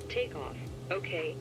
Takeoff. Okay.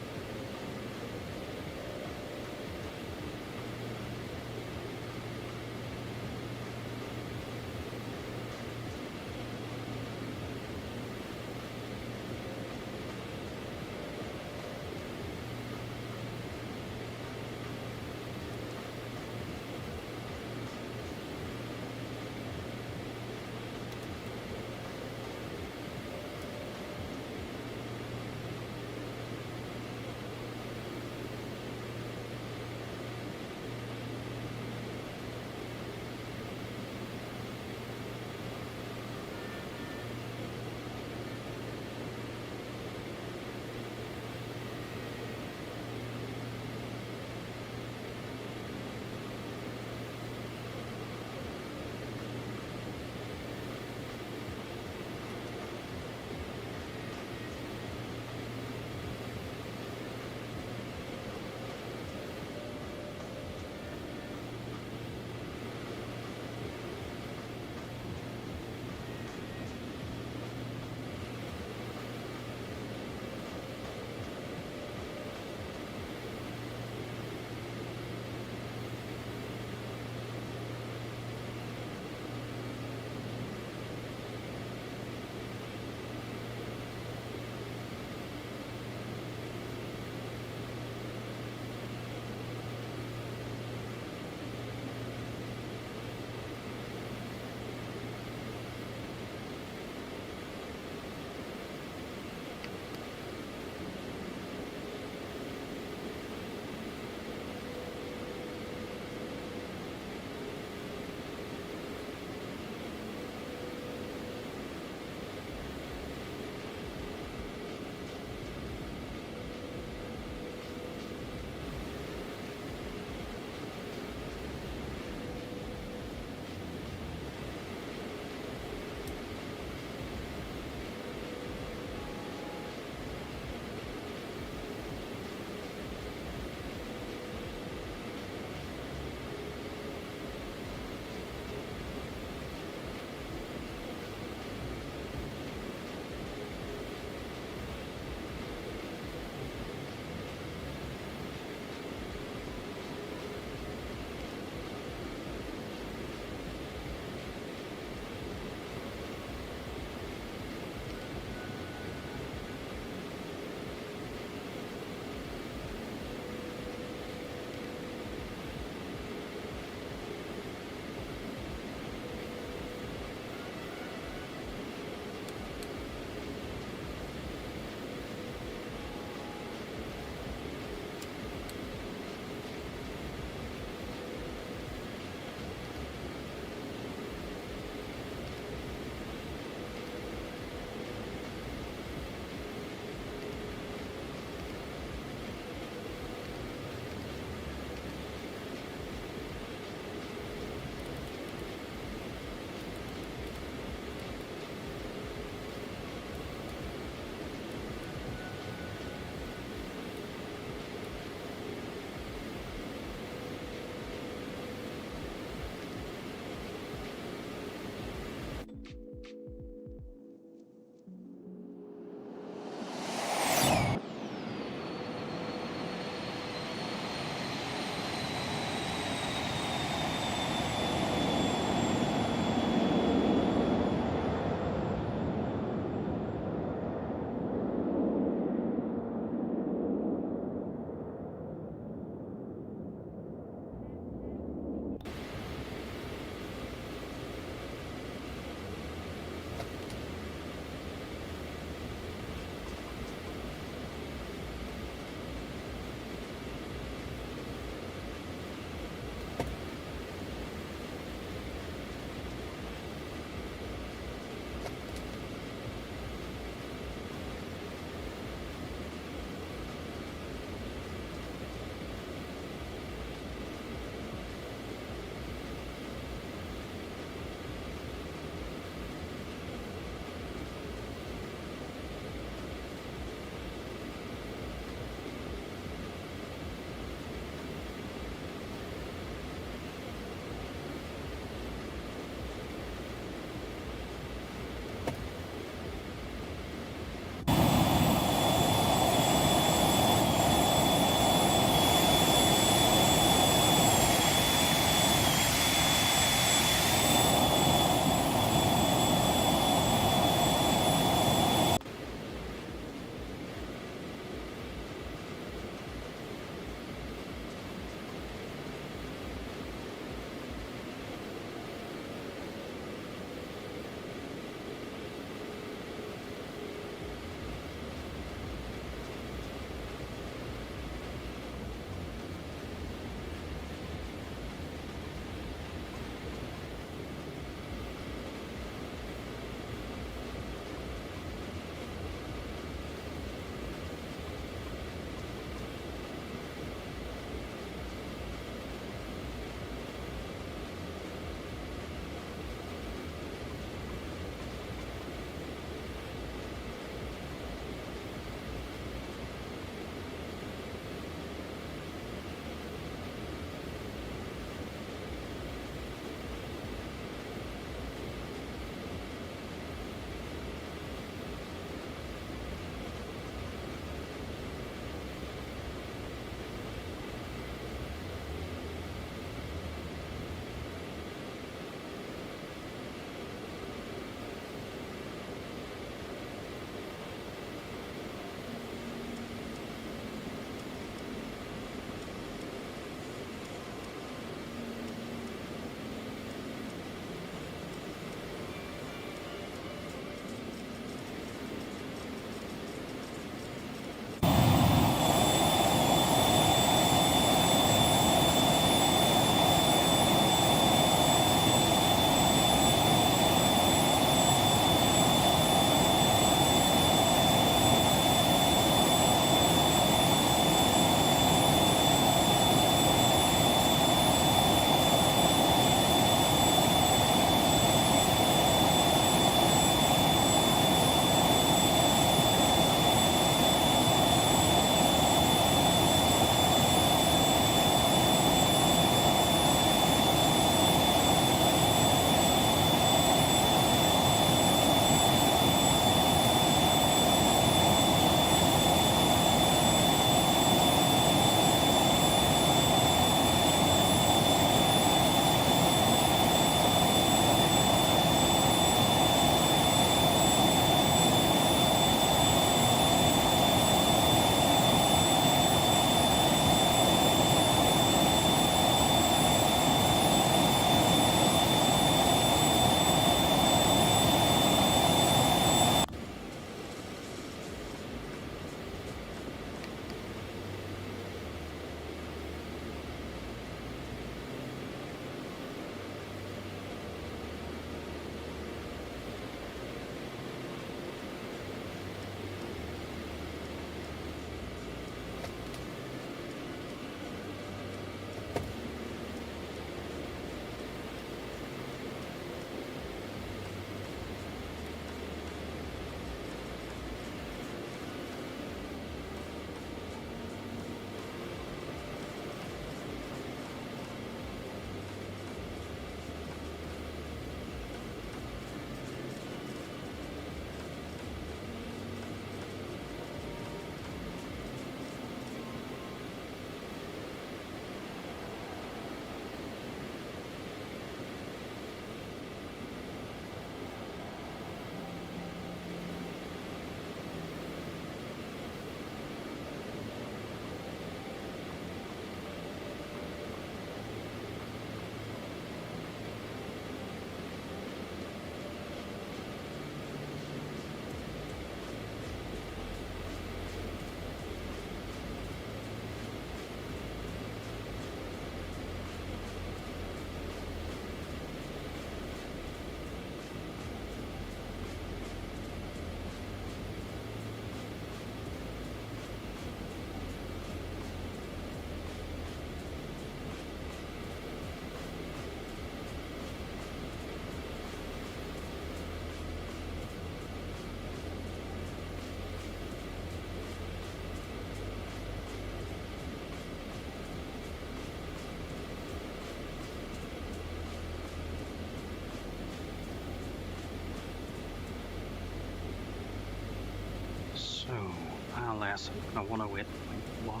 less. I'm going to 108.1.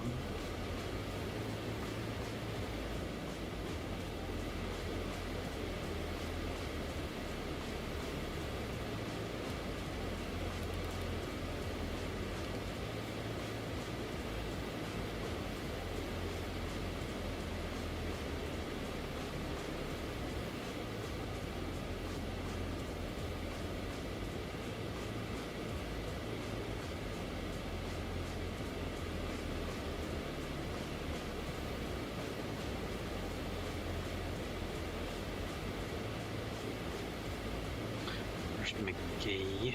McGee.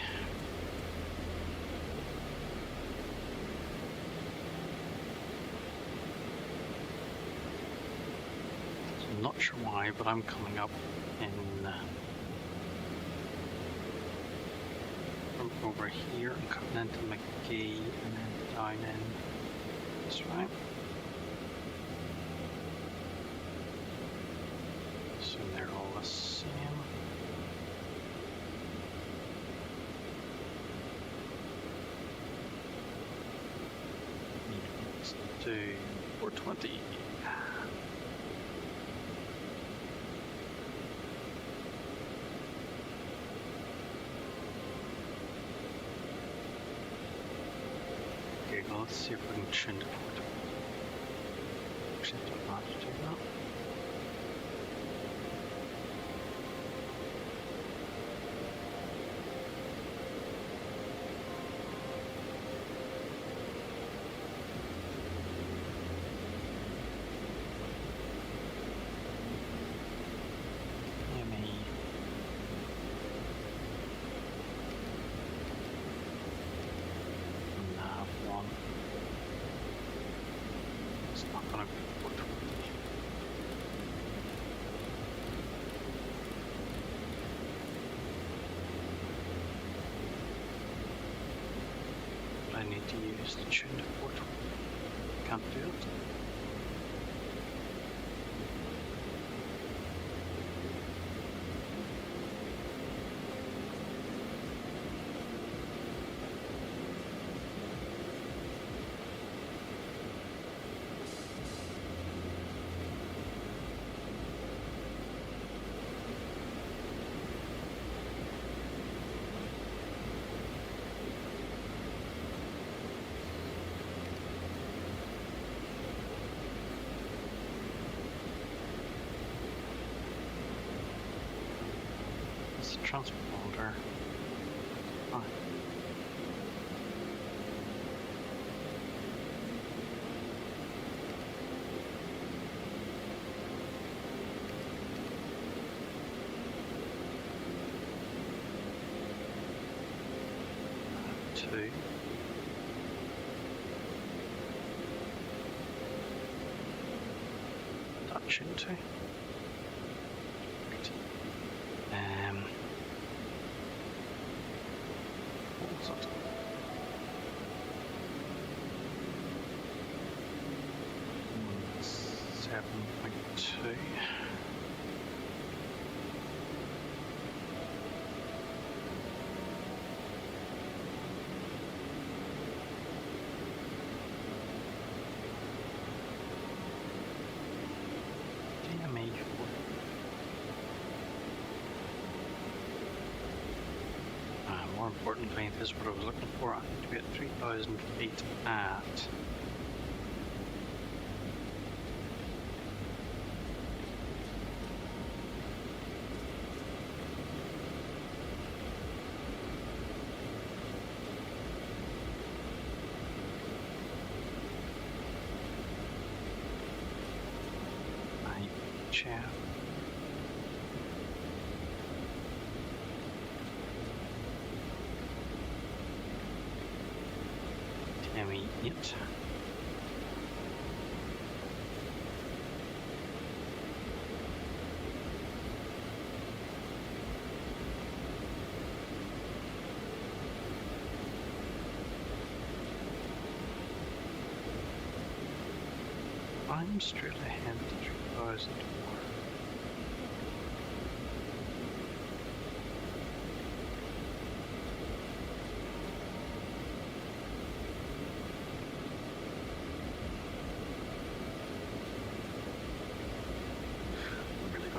So I'm not sure why, but I'm coming up in from over here and coming into McGee and then down in this way. So they're all the same. To 420. Okay, well, let's see if we can tune to 420. Actually, I don't know how to do that. I need to use the tune to 420. Can't do it. Transponder. Oh. Two. Touch into. What was it? .2. DME. More importantly, this is what I was looking for. I need to be at 3,000 feet at chair. It. I'm straight ahead to 3,000.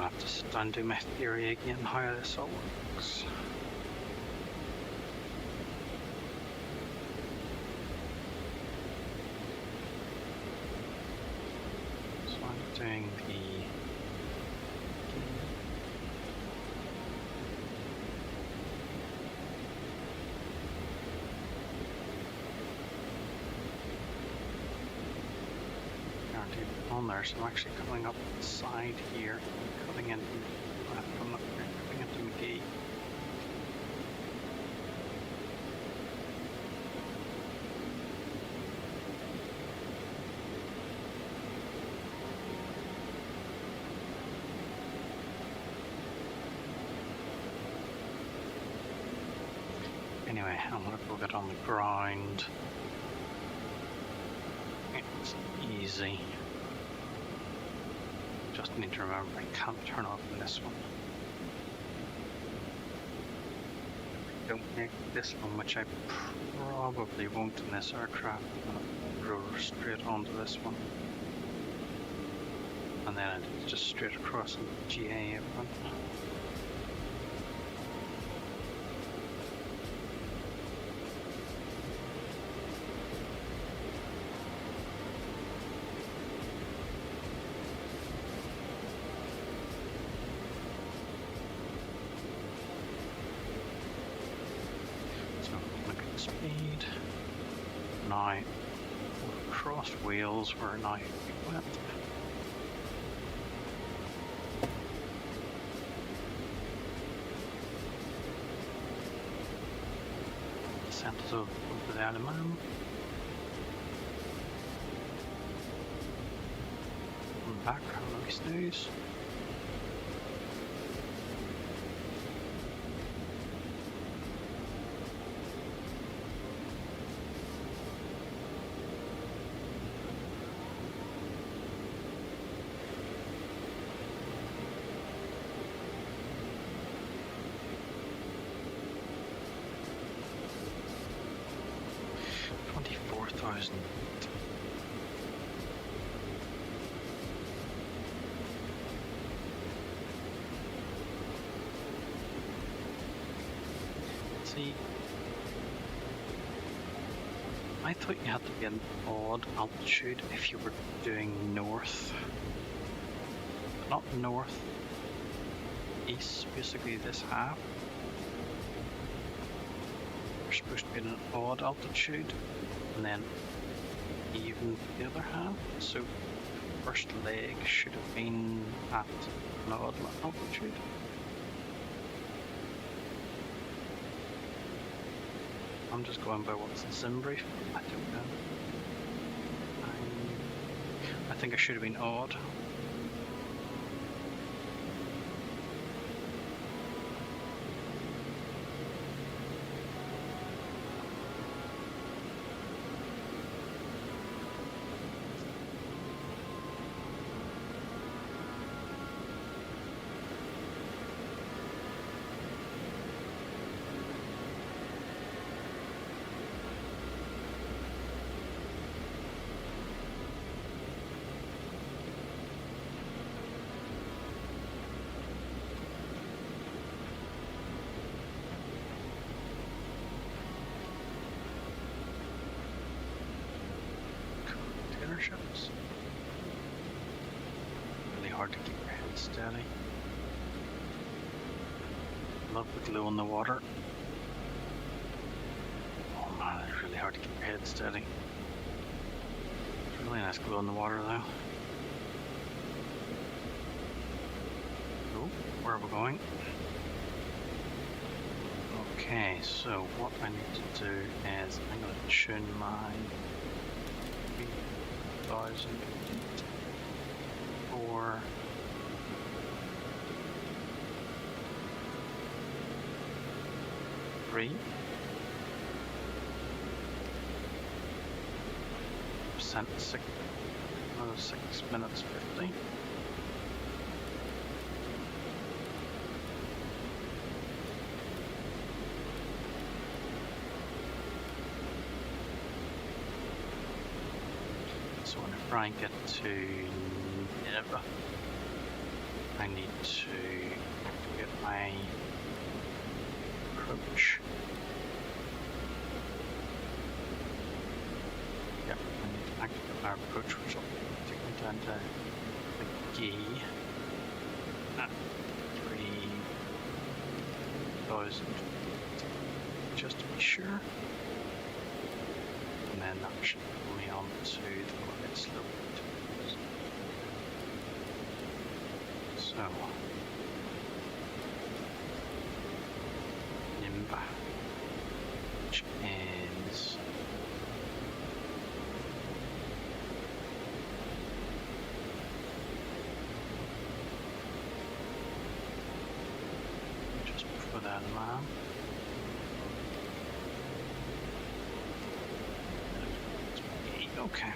gonna have to sit down and do my theory again, how this all works. So I'm doing the on there, so I'm actually coming up the side here, cutting into McGee. Anyway, I'm gonna go get on the ground. It's easy. Just need to remember I can't turn off in this one. Don't make this one, which I probably won't in this aircraft. I'm gonna roll straight onto this one. And then it's just straight across into the GA one. Speed. Now, cross wheels were now equipped. Centers of the aluminum. And back, how we snooze. See, I thought you had to be an odd altitude if you were doing north, but not north, east, basically this half. You're supposed to be at an odd altitude, and then even the other half, so first leg should have been at an odd altitude. I'm just going by what's in sim brief. I don't know. I think I should have been odd. Ships. Really hard to keep your head steady. Love the glue on the water. Oh man, it's really hard to keep your head steady. It's really nice glue on the water though. Oh, where are we going? Okay, so what I need to do is I'm going to tune my 4 3 percent 6 minutes 50. So whenever I get to Nineveh, I need to get my approach. Yep, I need to activate our approach, which will take me down to the key at 3,000 just to be sure. And then that should pull me on to the quiet slope. So, Nimba, which is just before that lamp. Okay.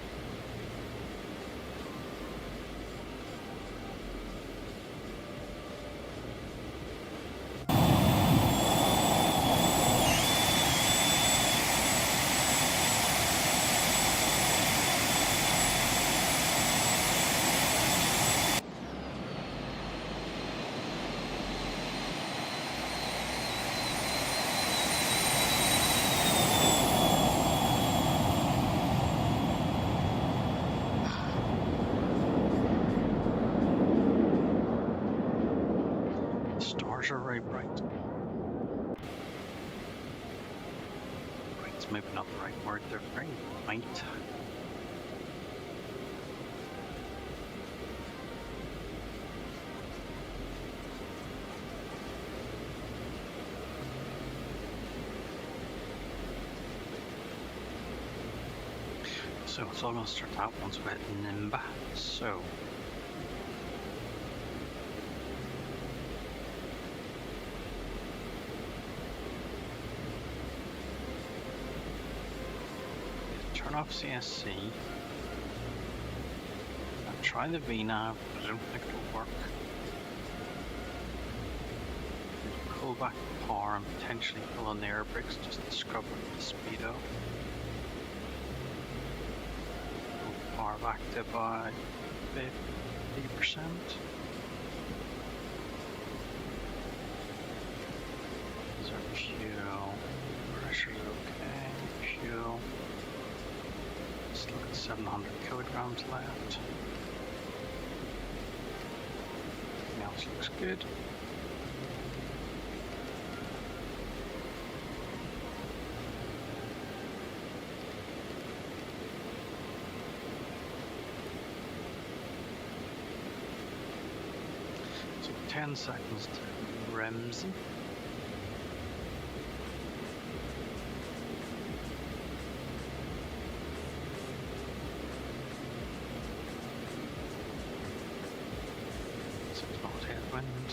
Stars are very bright. Bright's maybe not the right word, they're very bright. So it's all going to start out once we hit Nimba. So turn off CSC. I'll try the VNAV, but I don't think it'll work. Pull back the power and potentially pull on the air brakes just to scrub up the speedo. Power back to about 50%. Is our fuel? Pressure's okay. Fuel. Let's look at 700 kilograms left. Everything else looks good. So 10 seconds to Remsen. Headwind.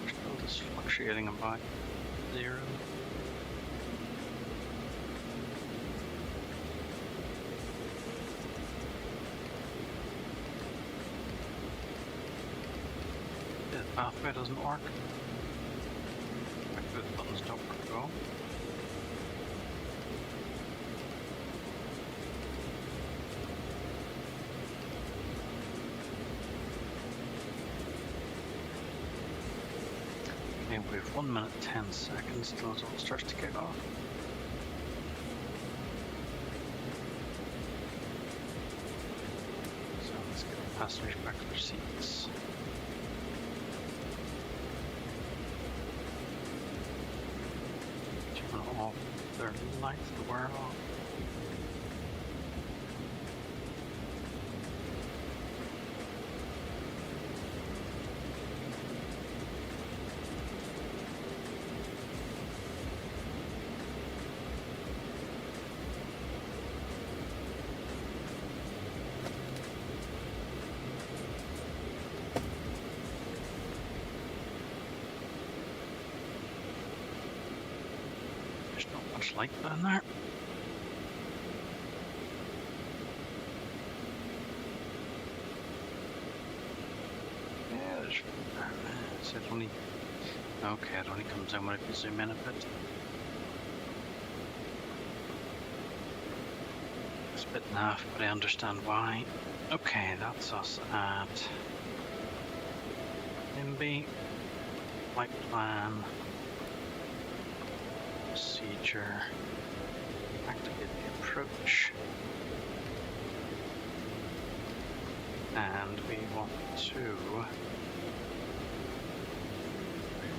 We're still just fluctuating about 0. The pathway doesn't work. The buttons don't work at all. We have 1 minute 10 seconds till it all starts to kick off. So let's get the passengers back to their seats. Turn off their lights to wear off. Light down there. Yeah, there's so it only okay, it only comes in when if you zoom in a bit. It's a bit naff, but I understand why. Okay, that's us at NIMBY, flight plan, procedure, activate the approach, and we want to,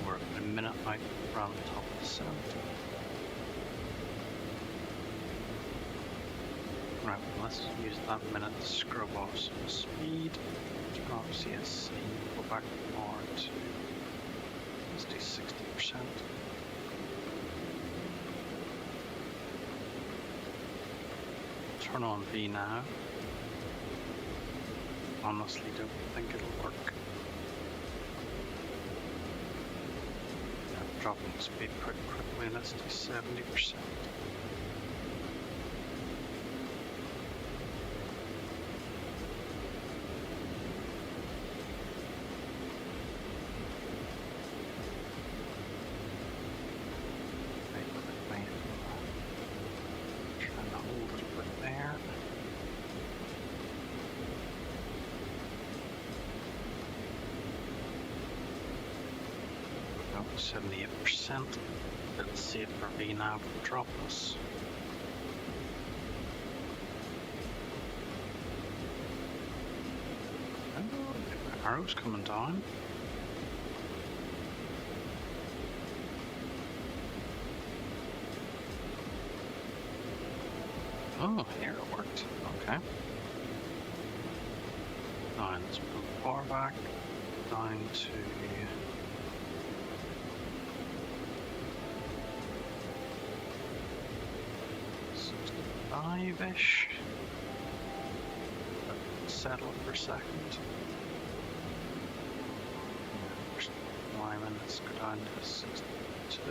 we're a minute out from top of the descent. Right, let's use that minute to scrub off some speed. Turn off CSC, go back more to, let's do 60%. Turn on V now. Honestly, don't think it'll work. Yeah, dropping speed pretty quickly, let's do 70%. Hold it a bit there. 78%. Let's see if our VNAV will drop us. Oh, the arrow's coming down. Oh, here it worked. Okay. Now let's move the bar back down to 65-ish. Settle for a second. First climbing, let's go down to 62.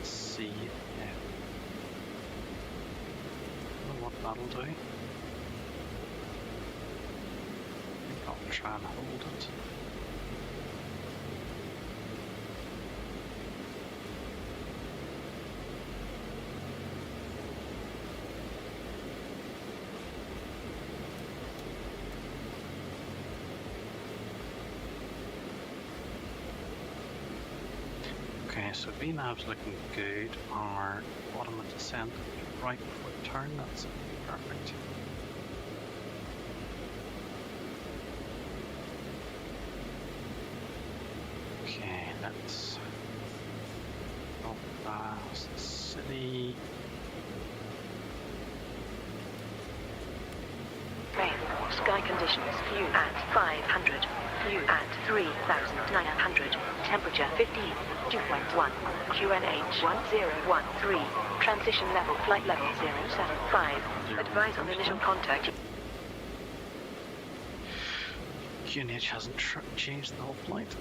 See what that'll do. I think I'll try and hold it. Okay, so VNAV's looking good. Our bottom of descent, right foot turn, that's perfect. Okay, let's go past the city. Rain. Sky conditions. View at 500. View at 3,900. Temperature 15. 2.1. QNH 1013. Transition level. Flight level 075. Advise on initial contact. QNH hasn't changed the whole flight.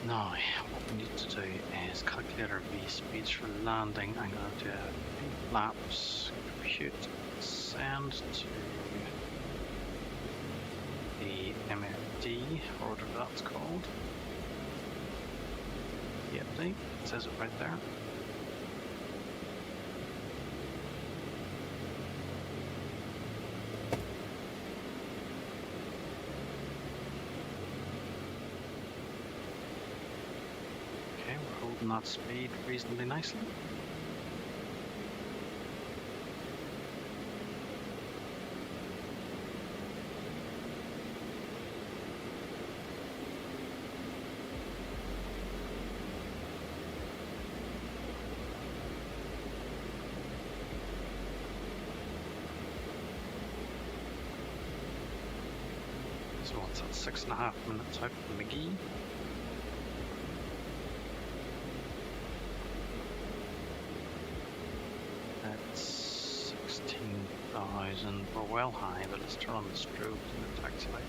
Now, what we need to do is calculate our V speeds for landing. I'm going to do a flaps, compute, send to the MFD, or whatever that's called. It says it right there. Okay, we're holding that speed reasonably nicely. So what's that, 6.5 minutes out from McGee? That's 16,000. We're well high, but let's turn on the strobes and the taxi light.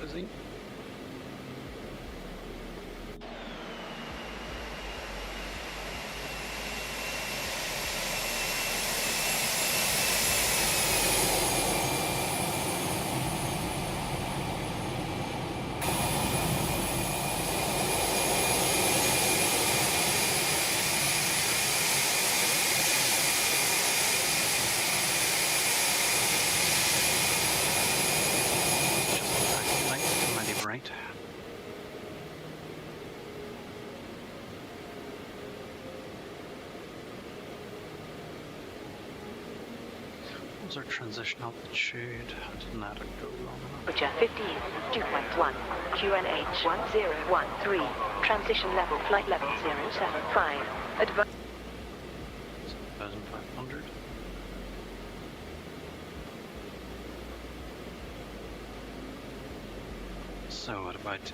Busy. was our transition altitude? How did that go long enough? Temperature 15, 2.1, QNH 1013, transition level, flight level 075, advance. 7,500. So at about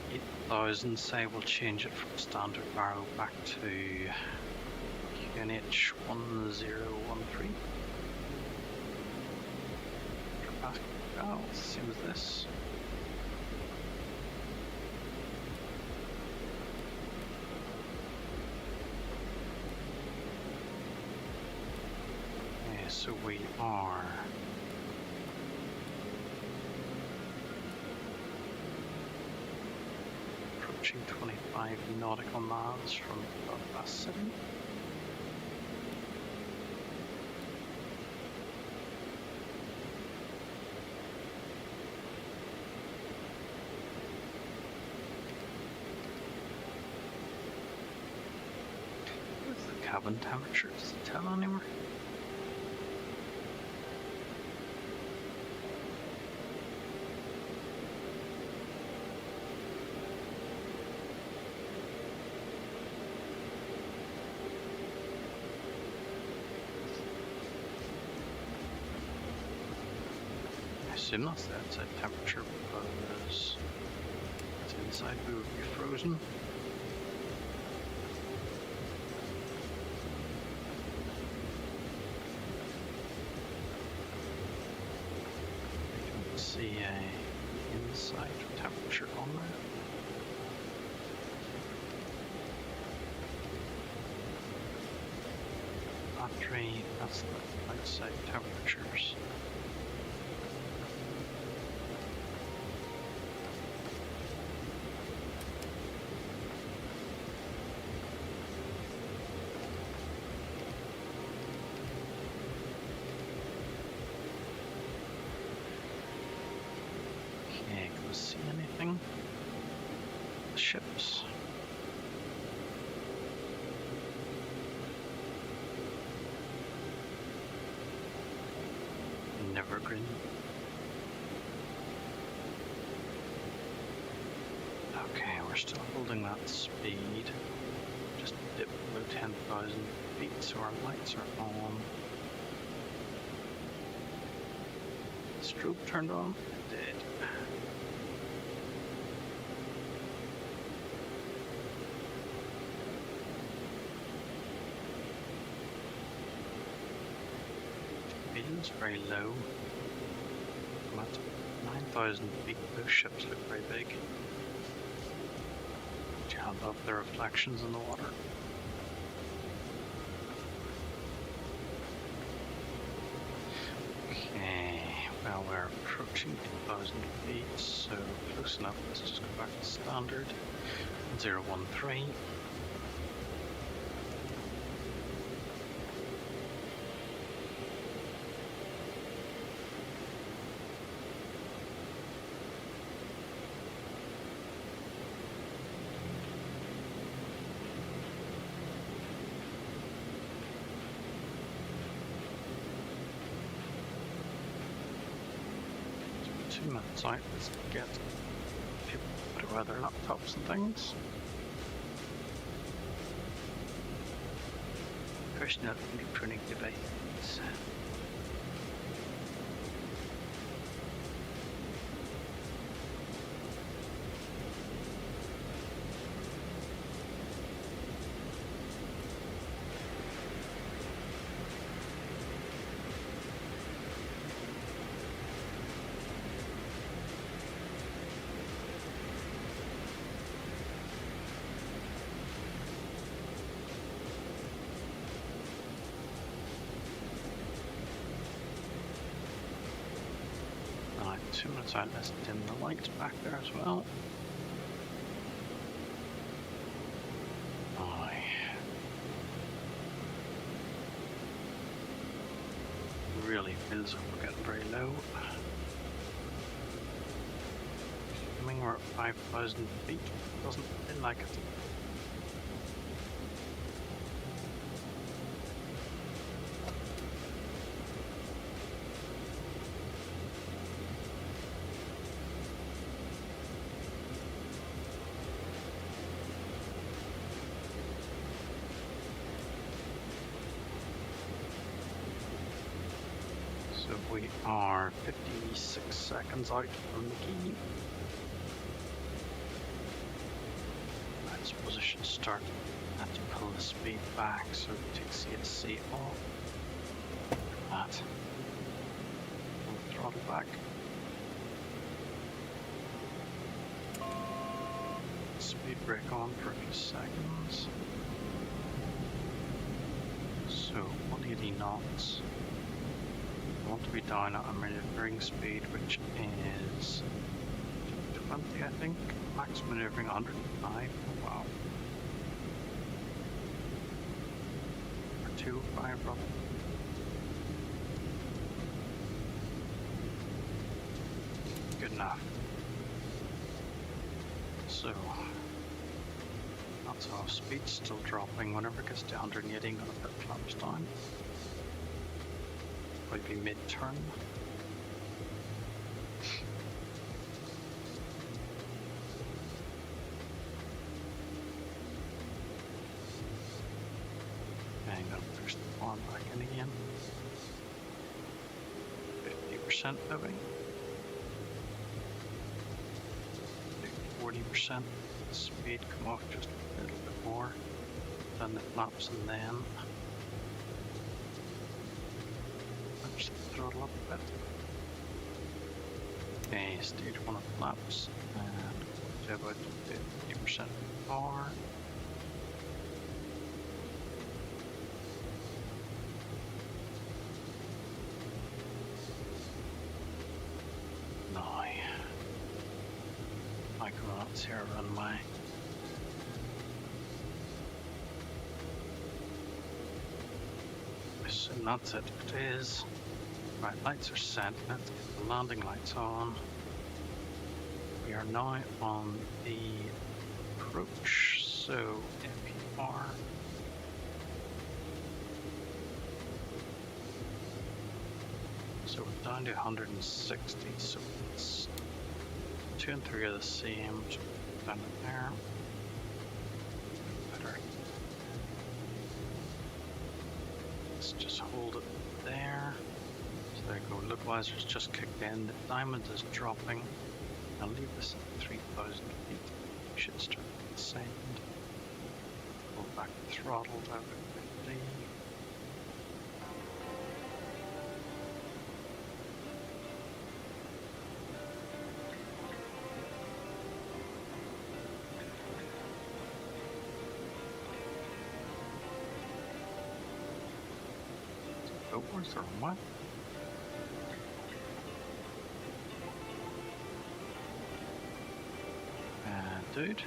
8,000, say we'll change it from standard barrel back to QNH 1013. Well, same as this. Okay, so we are approaching 25 nautical miles from Belfast City. Cabin temperature, does it tell anywhere? I assume that's the outside temperature because it's inside we would be frozen. See a inside temperature on there. Battery, that's the outside temperatures. See anything? The ships. Nevergreen. Okay, we're still holding that speed. Just dip below 10,000 feet, so our lights are on. Strobe turned on. Dead. It's very low. I'm at 9,000 feet. Those ships look very big. I love the reflections in the water. Okay, well we're approaching 2,000 feet, so close enough. Let's just go back to standard 013. Minutes out, let's get people to put away their laptops and things. Personal electronic devices. Alright, 2 minutes out, let's dim the lights back there as well. Aye. Really feels like we're getting very low. Assuming we're at 5,000 feet, doesn't feel like it. So we are 56 seconds out from the key. Let's position start. Have to pull the speed back so it takes CSC off. That. Pull the throttle back. Speed brake on for a few seconds. So 180 knots. I want to be down at a maneuvering speed, which is 20, I think. Max maneuvering 105. Oh, wow. Or 205 probably. Good enough. So that's our speed still dropping. Whenever it gets to 180, I'm going to put flaps down. Probably mid-turn. And I'm going to push the arm back in again. 50% moving. 40% speed, come off just a little bit more. Done the flaps and then punch the throttle up a bit. Okay, stage 1 of flaps and to about 50% power. Now, micronauts here run my and that's it. It is. Right, lights are set. Let's get the landing lights on. We are now on the approach. So FPR. So we're down to 160. So it's 2 and 3 are the same. So down to there. Better. Let's just hold it there. So there you go. Localizer's just kicked in. The diamond is dropping. I'll leave this at 3,000 feet. We should start to descend. Pull back the throttle down to 50. Oh, where's the wrong one? Dude.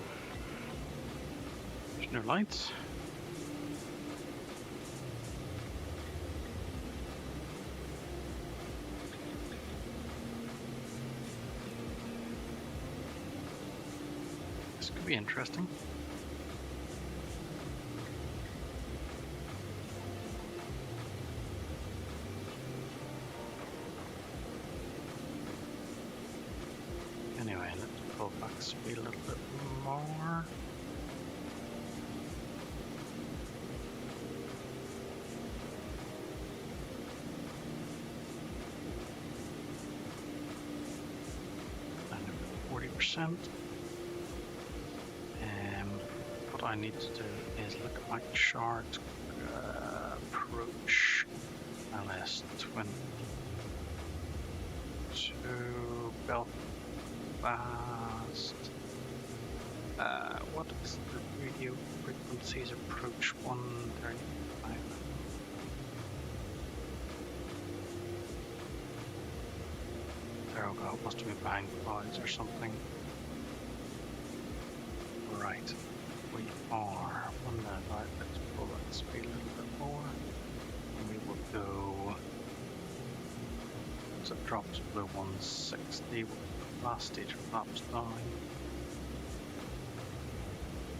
There's no lights. This could be interesting. Anyway, let's pull back the speed a little bit more. And 40%. What I need to do is look at my chart, approach LS20 to Belfast. What is the radio frequencies? Approach 135. There we go. It must have been bang clouds or something. Right. We are 1 minute out. Let's pull that speed a little bit more. And we will go. So it drops below 160. Last stage of flaps down.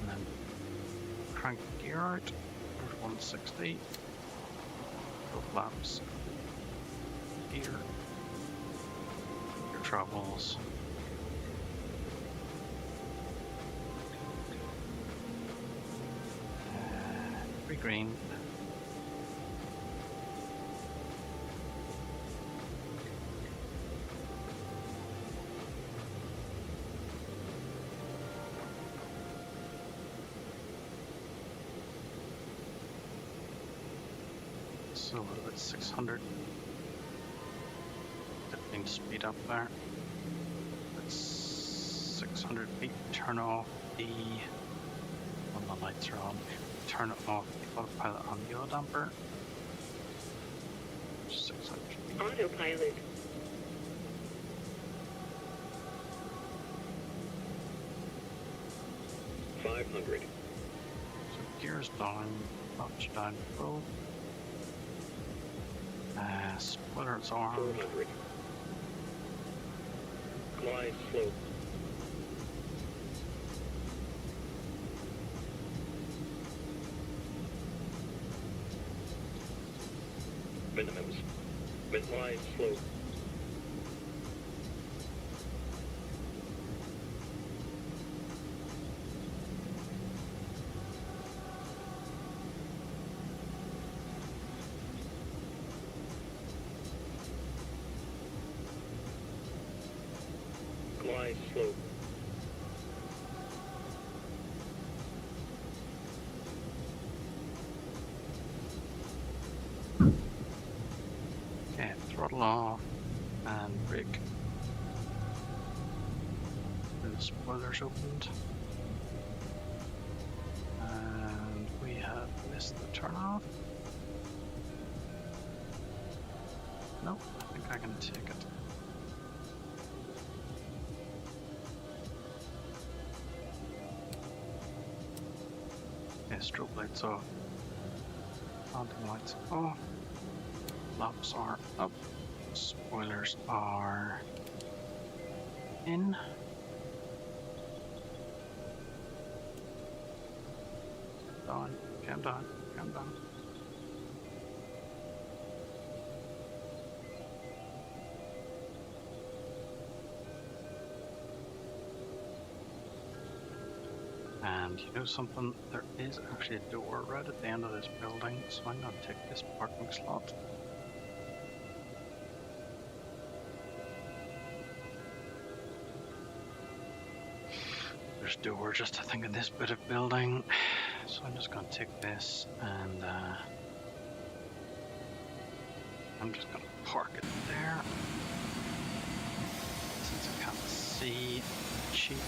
And then crank the gear out. There's 160. Go flaps. Gear. Gear travels. Green. So what about 600? Didn't mean to speed up there. It's 600 feet. Turn off the. When the lights are on, turn it off the autopilot on the yaw damper. 600 feet. Autopilot. $500. So gears down, notch down full. Spoilers armed. 400. Glide slope. Minimums. Glide slope. Glide slope. Okay, throttle off and brake. The spoilers opened. And we have missed the turn off. Nope, I think I can take it. Okay, strobe lights off. Landing lights off. Lamps are up. Spoilers are in. Down, calm down, calm down. And you know something? There is actually a door right at the end of this building, so I'm going to take this parking slot. There's a door just, I think, in this bit of building, so I'm just going to take this and I'm just going to park it there since I can't see the sheet.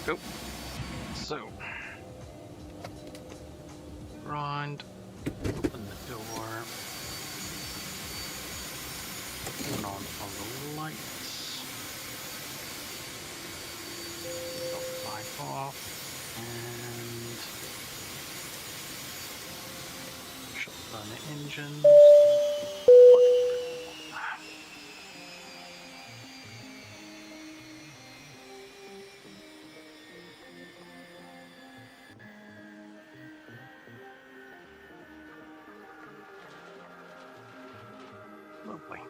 Go. So, round, open the door, turn on all the lights, light off, and shut down the engine. Lovely.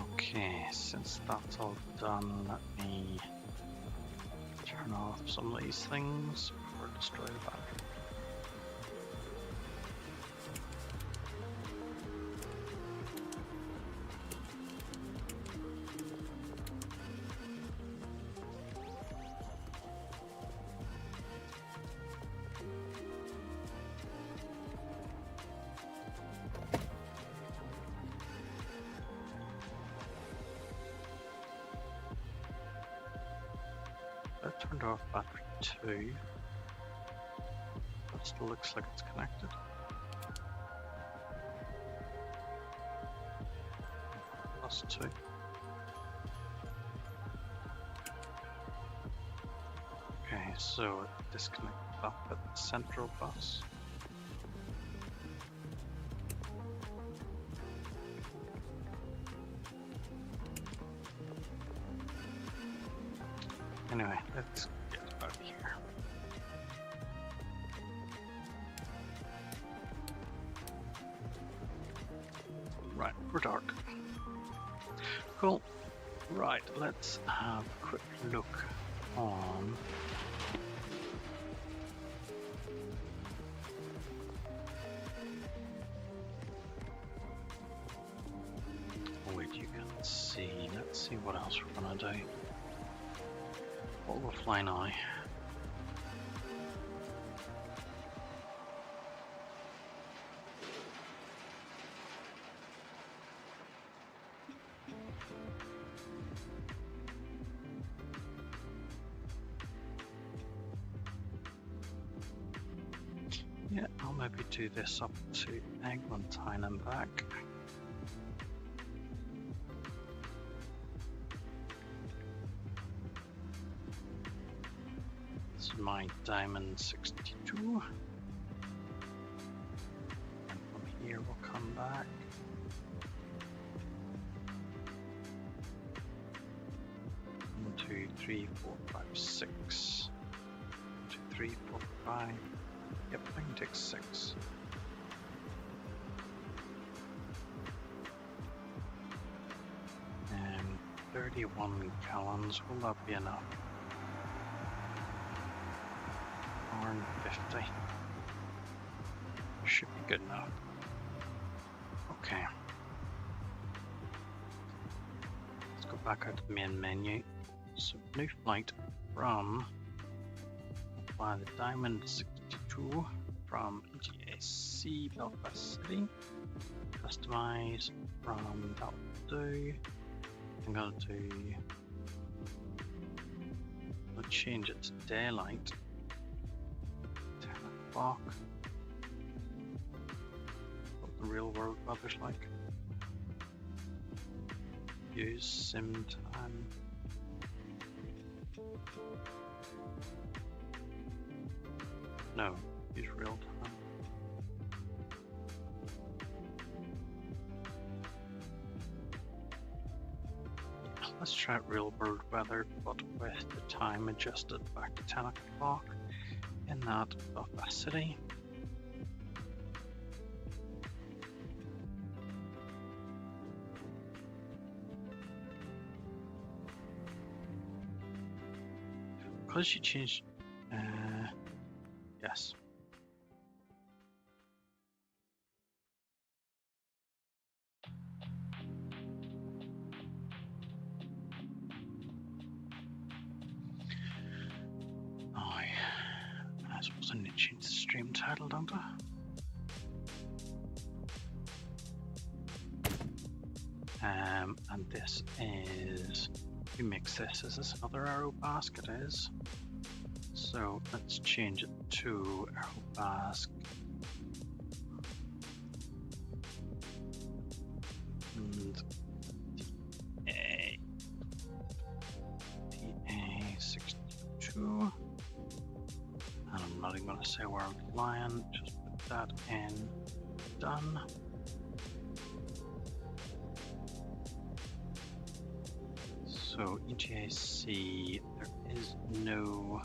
Okay, since that's all done, let me turn off some of these things before I destroy the battery. I turned off battery 2. It still looks like it's connected. Plus 2. Okay, so disconnect that at the central bus. Anyway, let's get out of here. Right, we're dark. Cool. Right, let's have a quick look on what you can see. Let's see what else we're gonna do. What will fly now? Yeah, I'll maybe do this up to Eglantine and back. This is my Diamond 62. And from here we'll come back. One, two, three, four, five, six. 1, 2, 3, 4, 5. Yep, I can take 6. And 31 gallons, will that be enough? 450. Should be good enough. Okay. Let's go back out to the main menu. So new flight from the Diamond 62 from GAC Belfast City. Customize from that will do. I'm gonna I'll change it to daylight. 10 o'clock. What the real world weather's like. Use sim time. No, use real time. Let's try real world weather, but with the time adjusted back to 10 o'clock in that Belfast City. Because you changed, yes. I suppose I need to change the stream title, don't I? And this is, who makes this? Is this another Aerobask? It is. So let's change it to Aerobask. And DA62. And I'm not even going to say where I'm flying, just put that in. Done. So EGAC, there is no.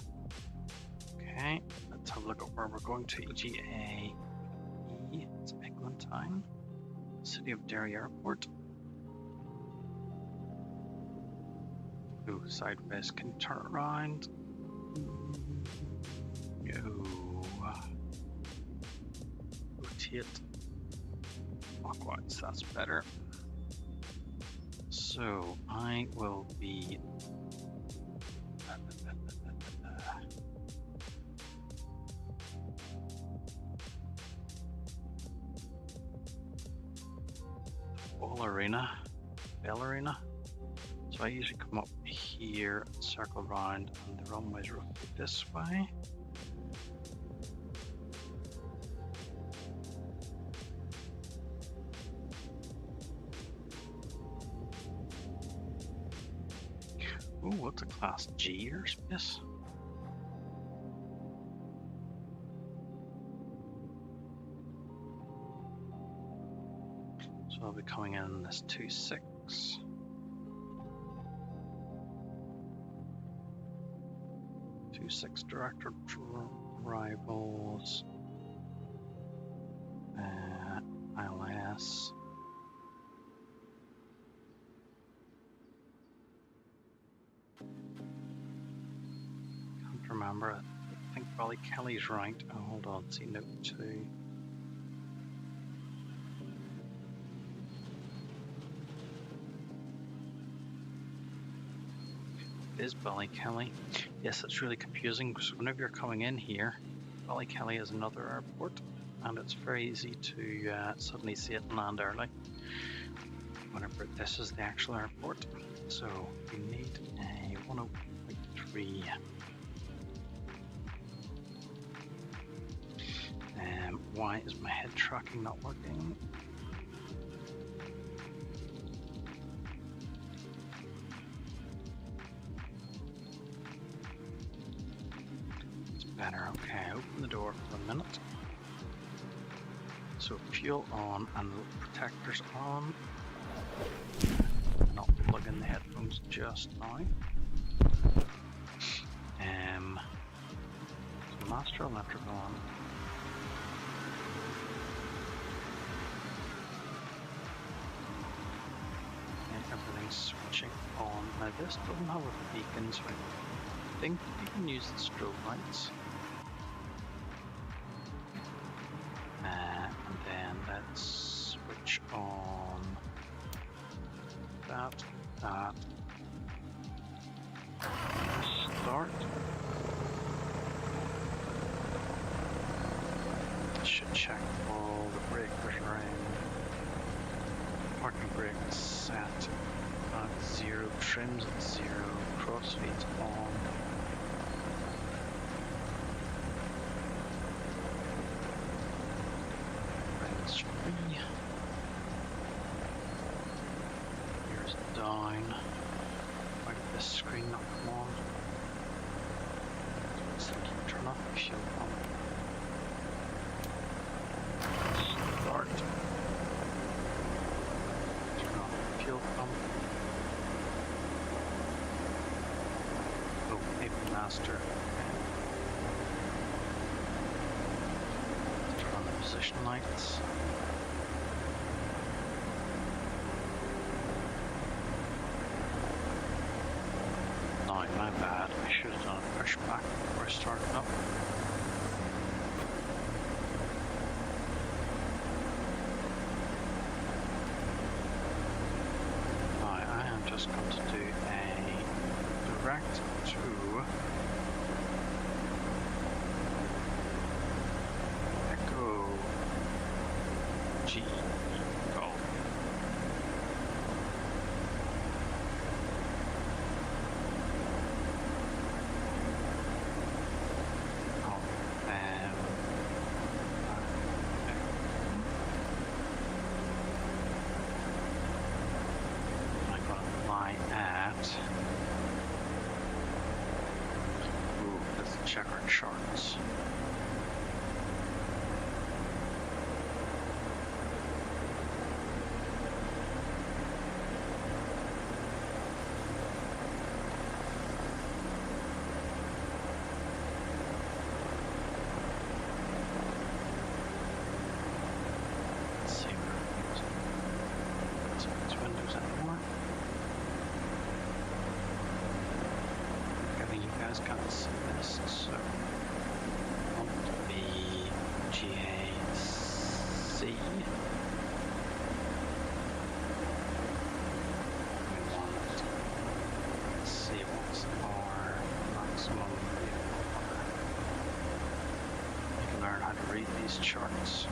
Okay, let's have a look at where we're going to. EGA, it's Eglantine, City of Derry Airport. Ooh, sideways, can turn around. No. Rotate. Clockwise, that's better. So I will be Ballerina. So I usually come up here and circle around, and the runways rotate this way. Oh, what's a Class G airspace? So I'll be coming in this 2.6. 2.6 director arrivals. ILS. remember. I think Ballykelly's right. Oh, hold on, see note 2. It is Ballykelly. Yes, it's really confusing because whenever you're coming in here, Ballykelly is another airport, and it's very easy to suddenly see it land early whenever this is the actual airport. So we need a 103. Why is my head tracking not working? It's better. Okay, open the door for a minute. So fuel on and protectors on. Not plug in the headphones just now. So master electric on. Everything's switching on. Now this doesn't have a beacon, so I think you can use the strobe lights. And then let's switch on that. Start. Should check all the breakers around. Parking brake set at 0, trims at 0, crossfeeds on. Brightness 3. Here's down. Why did this screen not come on? So turn off the fuel pump. Start. Fuel pump. Oh, maybe master. Turn on the position lights. No, my bad. I should have done a pushback before I started up. Just going to do a direct to Echo G Golf. Check our charts. Let's see what's Windows anymore. Okay, you guys can't see this, so I want to be GAC. We want, let's see what's our maximum vehicle power. You can learn how to read these charts.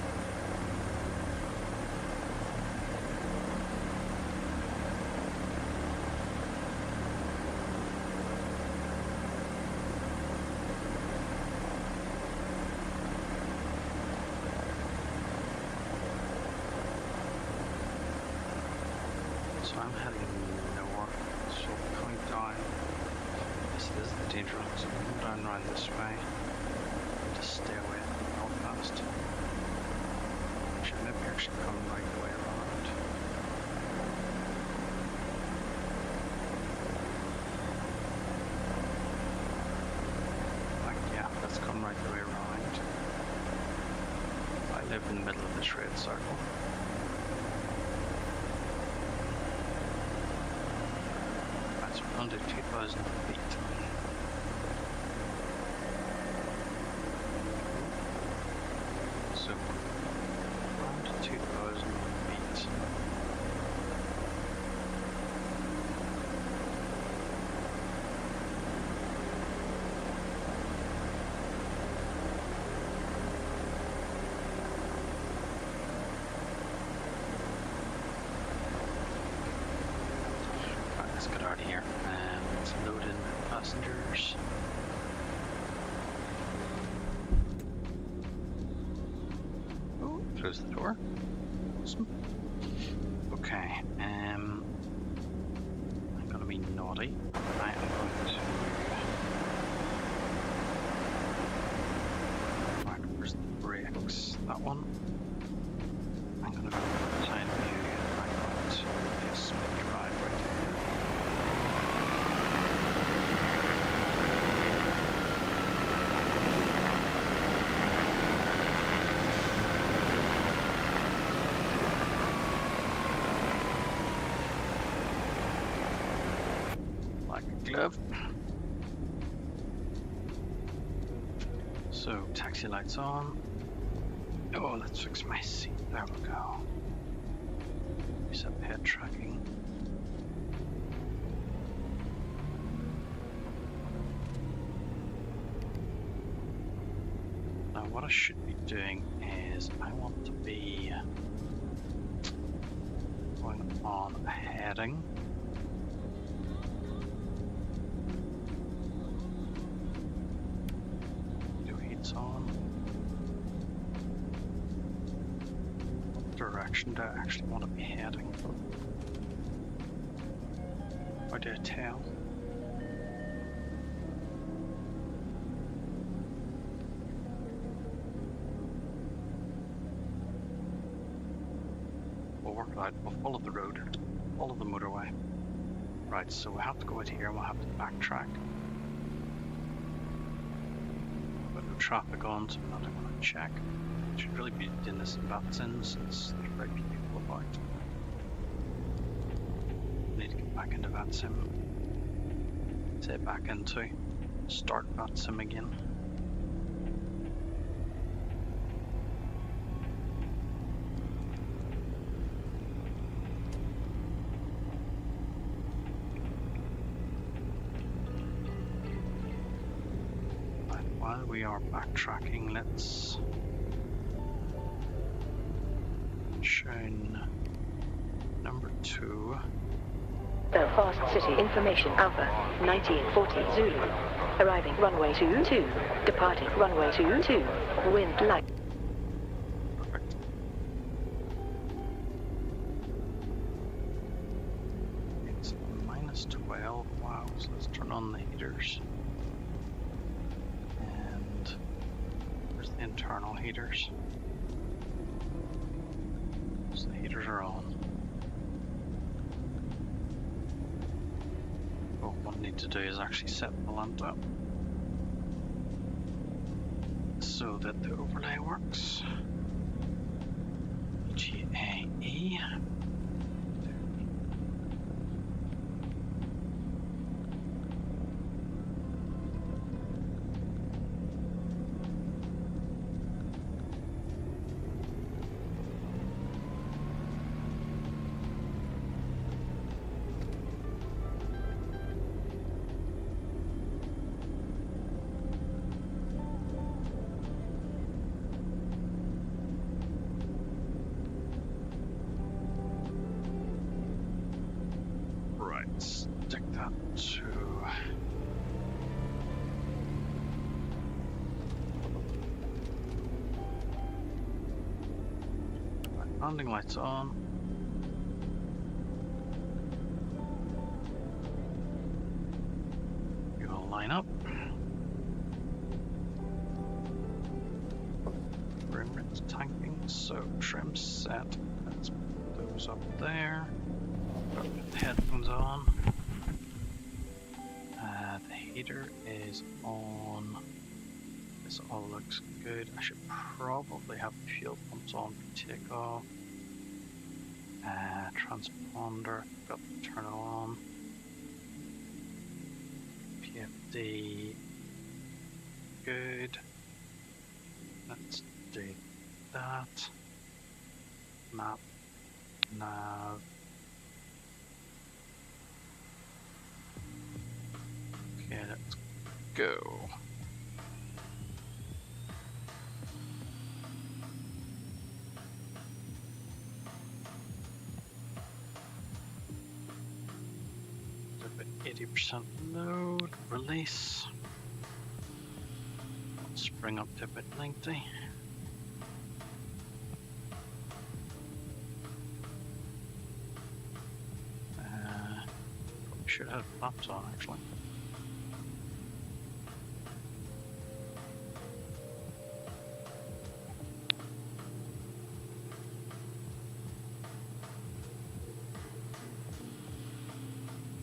So I'm heading north, so coming down. This is the danger zone, so I'm going down around this way. Just stay away from Aerobask. Should maybe actually come right the way around. Yeah, let's come right the way around. I live in the middle of this red circle. That's under 2,000 feet. close the door. Awesome. Okay, I'm gonna be naughty. I am going to... Right, where's the brakes? That one. I'm gonna go to the side view. I'm going to do a split drive right here. Glove. So taxi lights on. Oh, let's fix my seat. There we go. Reset head tracking. Now what I should be doing is I want to be going on a heading. On what direction do I actually want to be heading? Or do I tell? We'll work it out. We'll follow the road, follow the motorway. Right, so we have to go out here and we'll have to backtrack. Traffic on, so I'm not going to check. Should really be doing this in VATSIM since there's very few people about. Need to get back into VATSIM. Say back into start VATSIM again. While we are backtracking, let's shine number 2. Belfast City Information Alpha 1940 Zulu. Arriving runway 22. Departing runway 22. Wind light. Perfect. It's -12. Wow, so let's turn on the heaters. Internal heaters. So the heaters are on. What we'll need to do is actually set the lamp up so that the overlay works. GAE. Stick that to landing lights on. You will line up. Rim rinse tanking, so trim set. Let's put those up there. Put the headphones on. The heater is on. This all looks good. I should probably have the fuel pumps on for takeoff. Transponder, got to turn it on. PFD, good. Let's do that. Map, nav. Okay, let's go. About 80% load, release. Let's bring up to about 90. should have flaps on actually.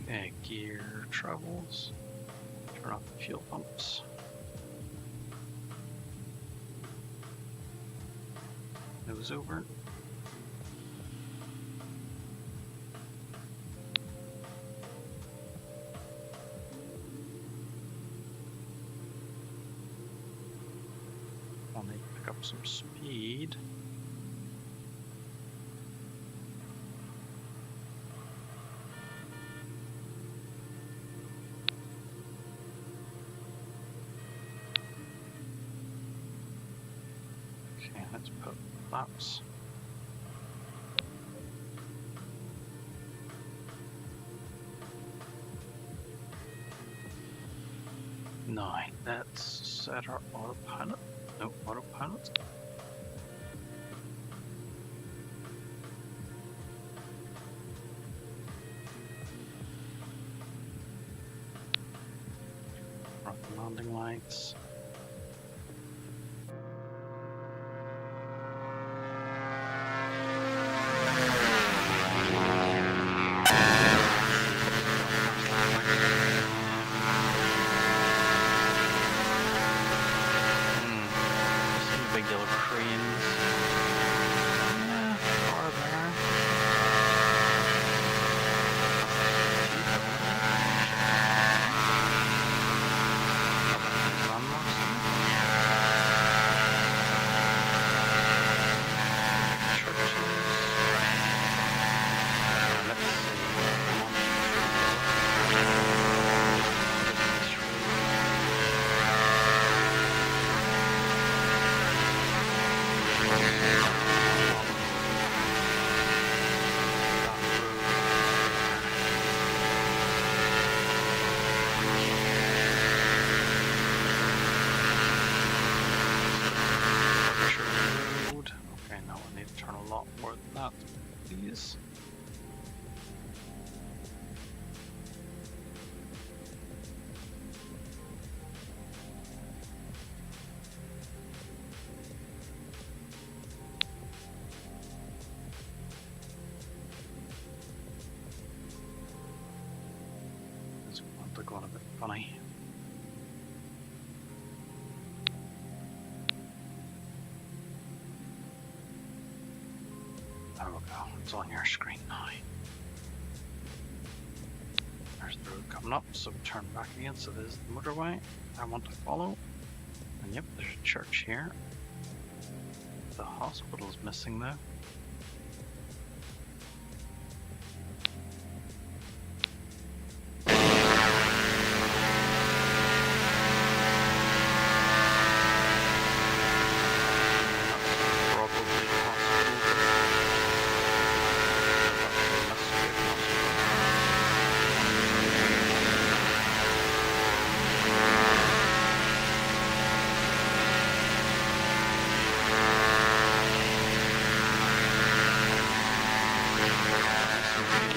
Okay, gear travels. Turn off the fuel pumps. Nose over. I'll need to pick up some speed. Okay, let's put flaps. Nine. Let's set our autopilot. No, autopilot. Run the landing lights. Big yellow cranes. Yeah, are there? Please. This one's going a bit funny. There we go, it's on your screen now. There's the road coming up, so turn back again, so there's the motorway I want to follow. And yep, there's a church here. The hospital's missing though.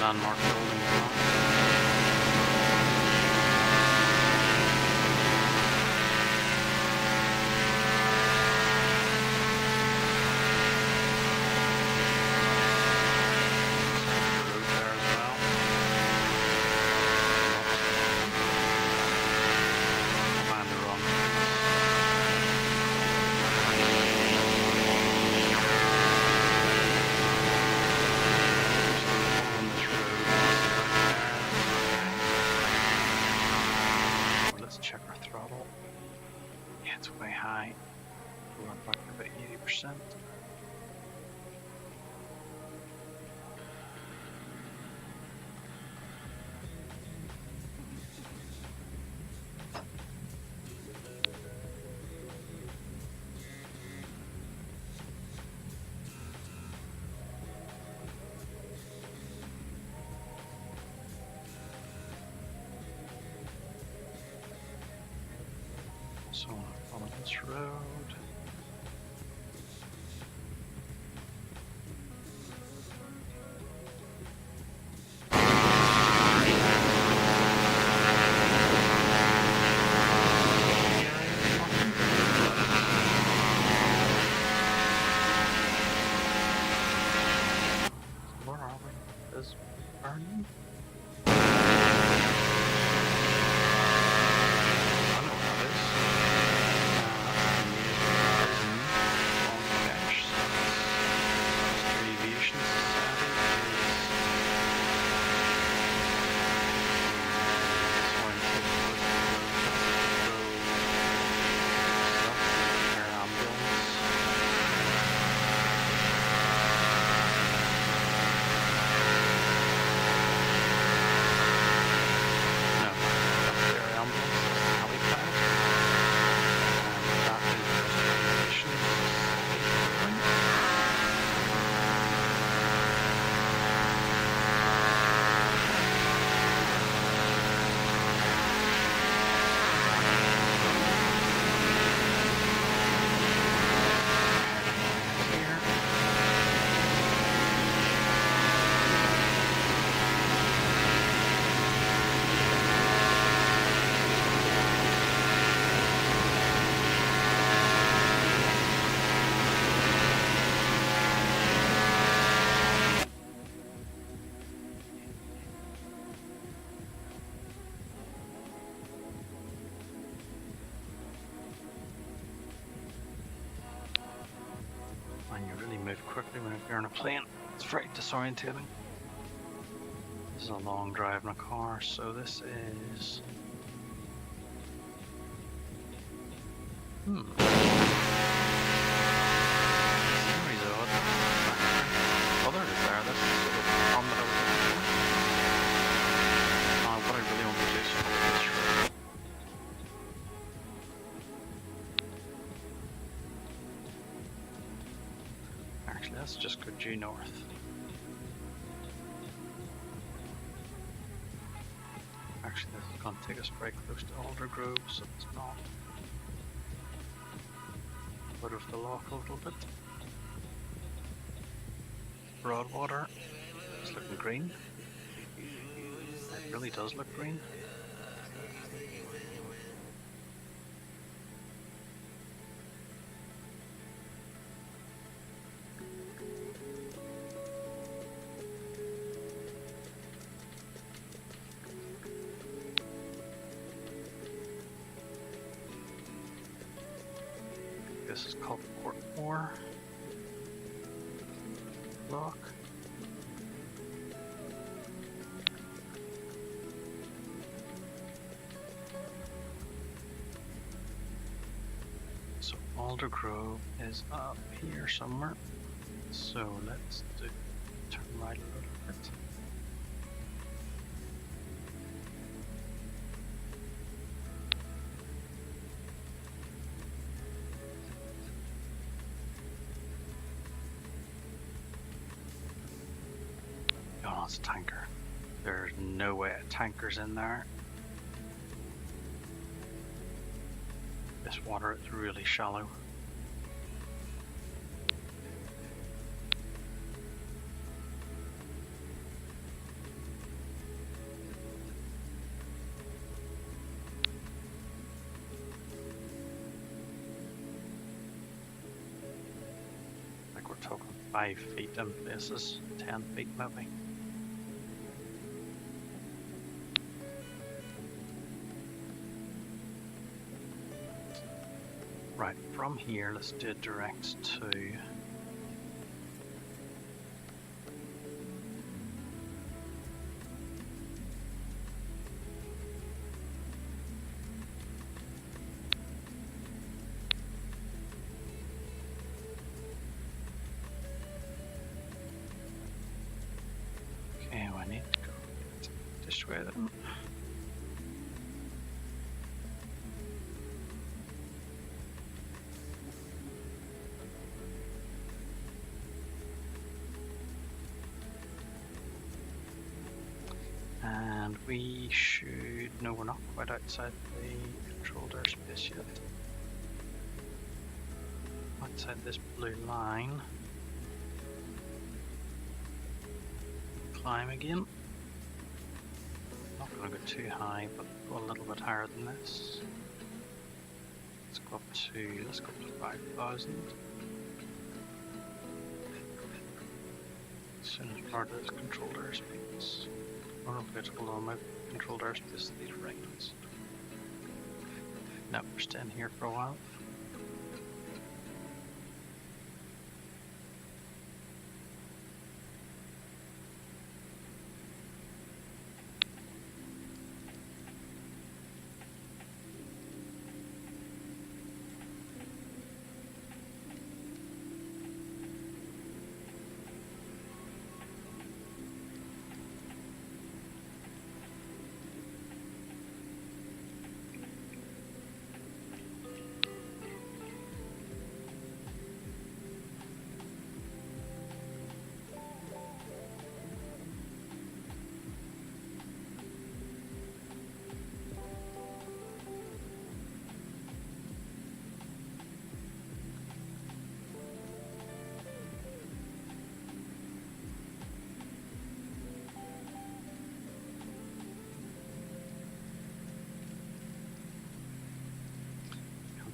Landmark building. Check our throttle. Yeah, it's way high. We're back to about 80%. So on this road. move quickly when you're in a plane. It's very disorientating. This is a long drive in a car, so this is... Scenery's odd. Oh, there it is there. That's sort of the problem that I was looking for. What I really want to do is follow this road. Actually, let's just go due north. Actually, this is going to take us very close to Aldergrove, so it's not out of the lock a little bit. Broadwater, it's looking green. It really does look green. This is called Portmore Lock. So Aldergrove is up here somewhere. So let's turn right a little bit. Oh, it's a tanker. There's no way a tanker's in there. This water is really shallow. Like we're talking 5 feet in places, 10 feet maybe. Right, from here, let's do it direct to okay, we need to go this way then. And we should... no, we're not quite outside the controlled airspace yet. Outside this blue line. Climb again. Not going to go too high, but go a little bit higher than this. Let's go up to 5,000. As soon as part of this controlled airspace. I don't know if it's below my controlled airspace, these rings. No, we're staying here for a while.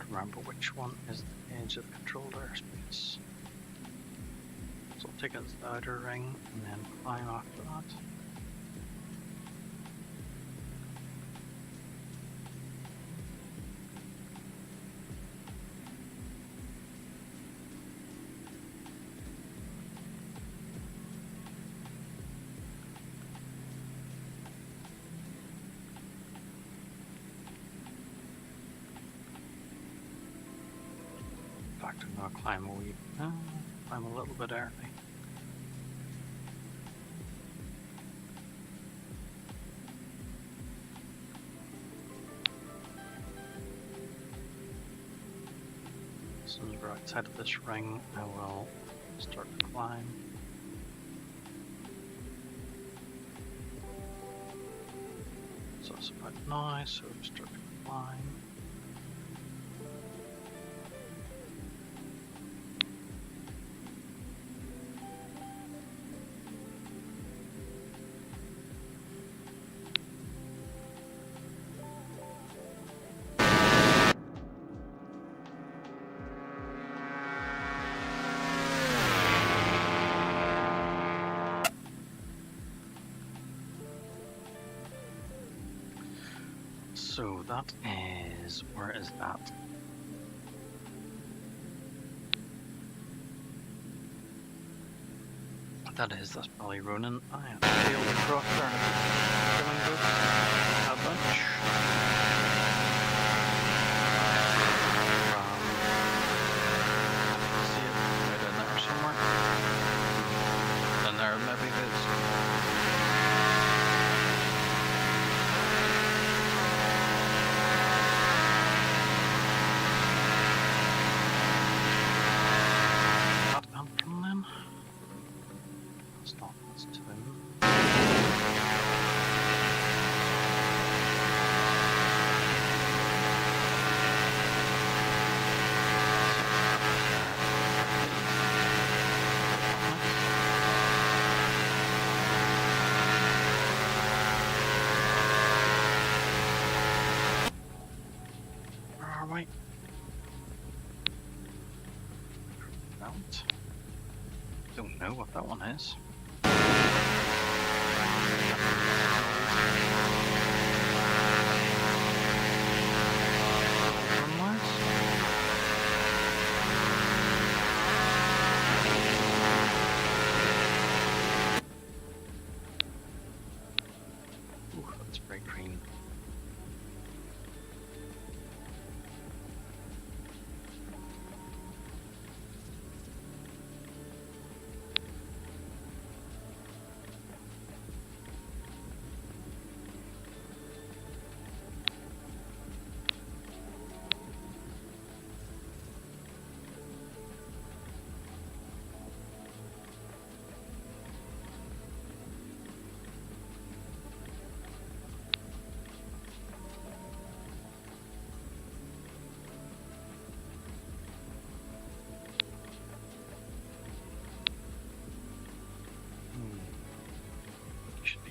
Remember which one is the edge of the controlled airspace. So I'll take it as the outer ring and then climb after that. fact, I'm gonna climb climb a little bit early. As soon as we're outside of this ring, I will start to climb. So it's about now, so we start to climb. So that is, where is that? That's probably Ronan. I have to be able to cross there. Killing goods. Have lunch. See it right in there somewhere. And there maybe it is. Don't know what that one is. Ooh, that's very green.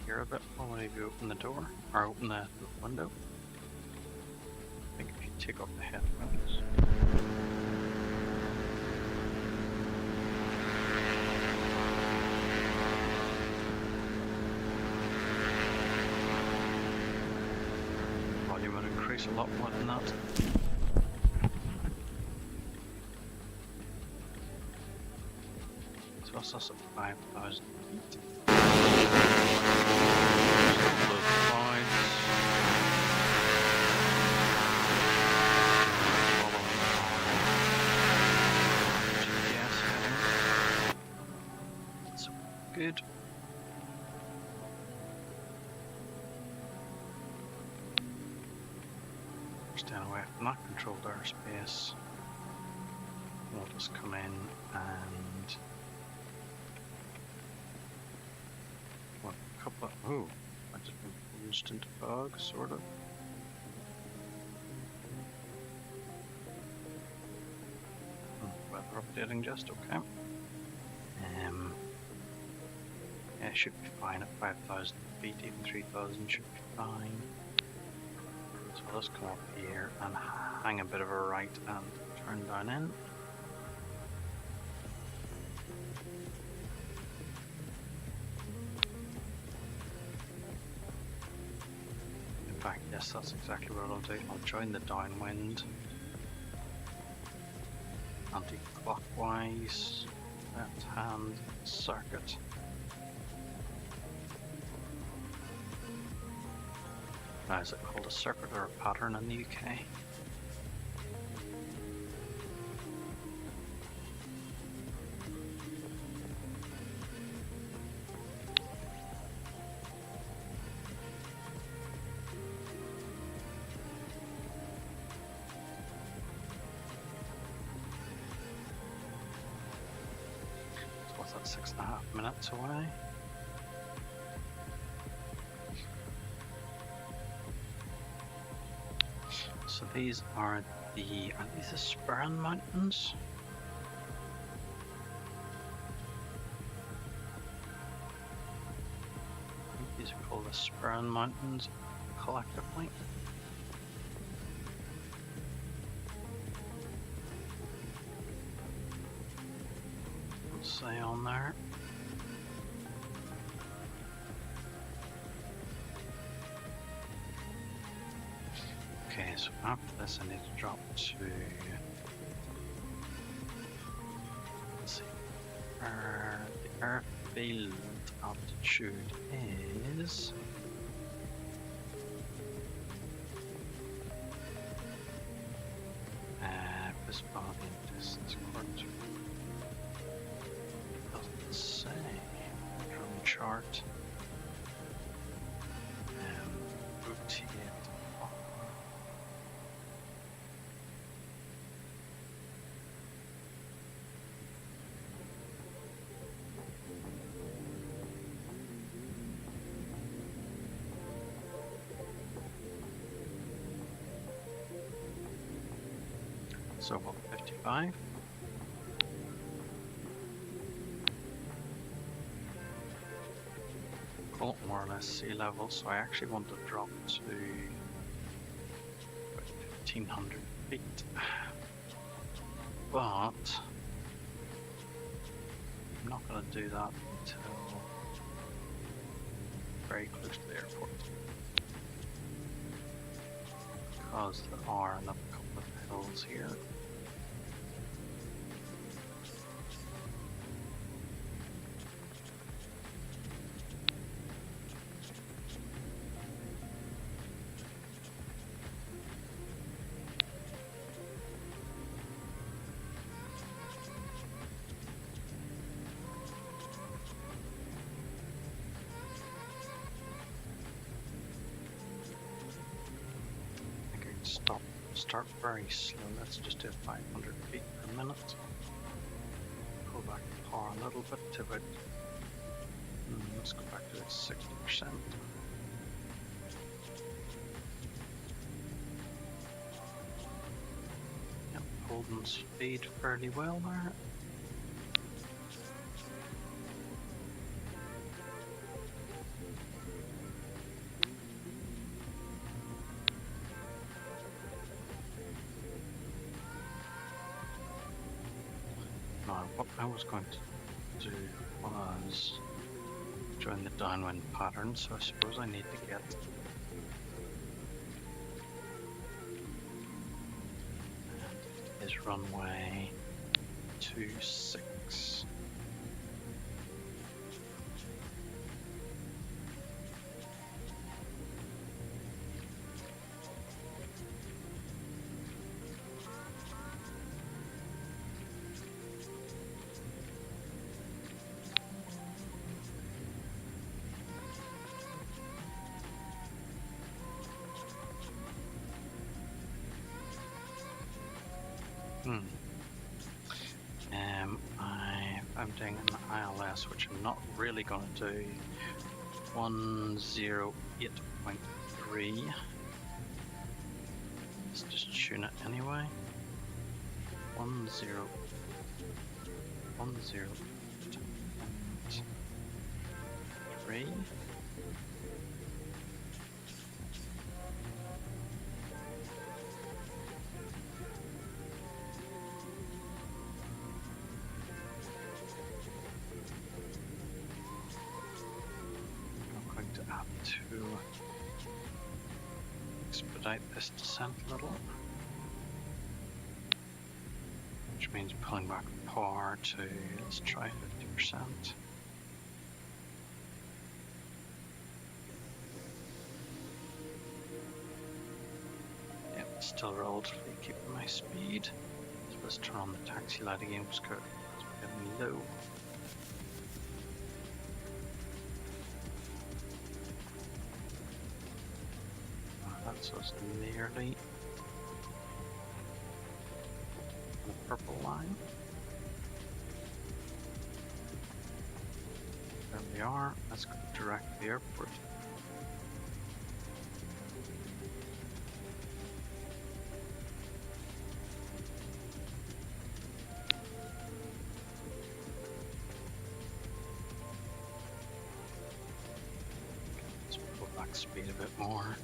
Here a bit more when you open the door, or open the window. I think if you take off the headphones. Volume would increase a lot more than that. So that's us at 5,000 feet. Good. Stand away from that controlled airspace. We'll just come in and what, a couple of, oh, I just been plunged into fog, sort of. Weather updating just okay. Yeah, it should be fine at 5,000 feet, even 3,000 should be fine. So let's come up here and hang a bit of a right and turn down in. In fact, yes, that's exactly what I'll do. I'll join the downwind. Anti-clockwise, left hand circuit. Now, is it called a circuit or a pattern in the UK? 6.5 minutes away. So these are these the Spurn Mountains? I think these are called the Spurn Mountains collectively. Let's say on there. Okay, so after this I need to drop to, let's see, the airfield altitude is this body distance according to, doesn't say, drone chart, rotate. So about 55. Cool, more or less sea level, so I actually want to drop to about 1500 feet. But I'm not going to do that until very close to the airport. Because there are another couple of hills here. Start very slow. Let's just do 500 feet per minute. Go back to power a little bit to about, let's go back to 60%. Yep, holding speed fairly well there. What I was going to do was join the downwind pattern, so I suppose I need to get is runway 26. I'm doing an ILS, which I'm not really going to do. 108.3. Let's just tune it anyway. 108.3. To expedite this descent a little, which means pulling back the power to, let's try 50%. Yep, still relatively keeping my speed. So let's turn on the taxi light again because we're getting low. So it's nearly the purple line. There we are. Let's go direct to the airport. Let's pull back speed a bit more.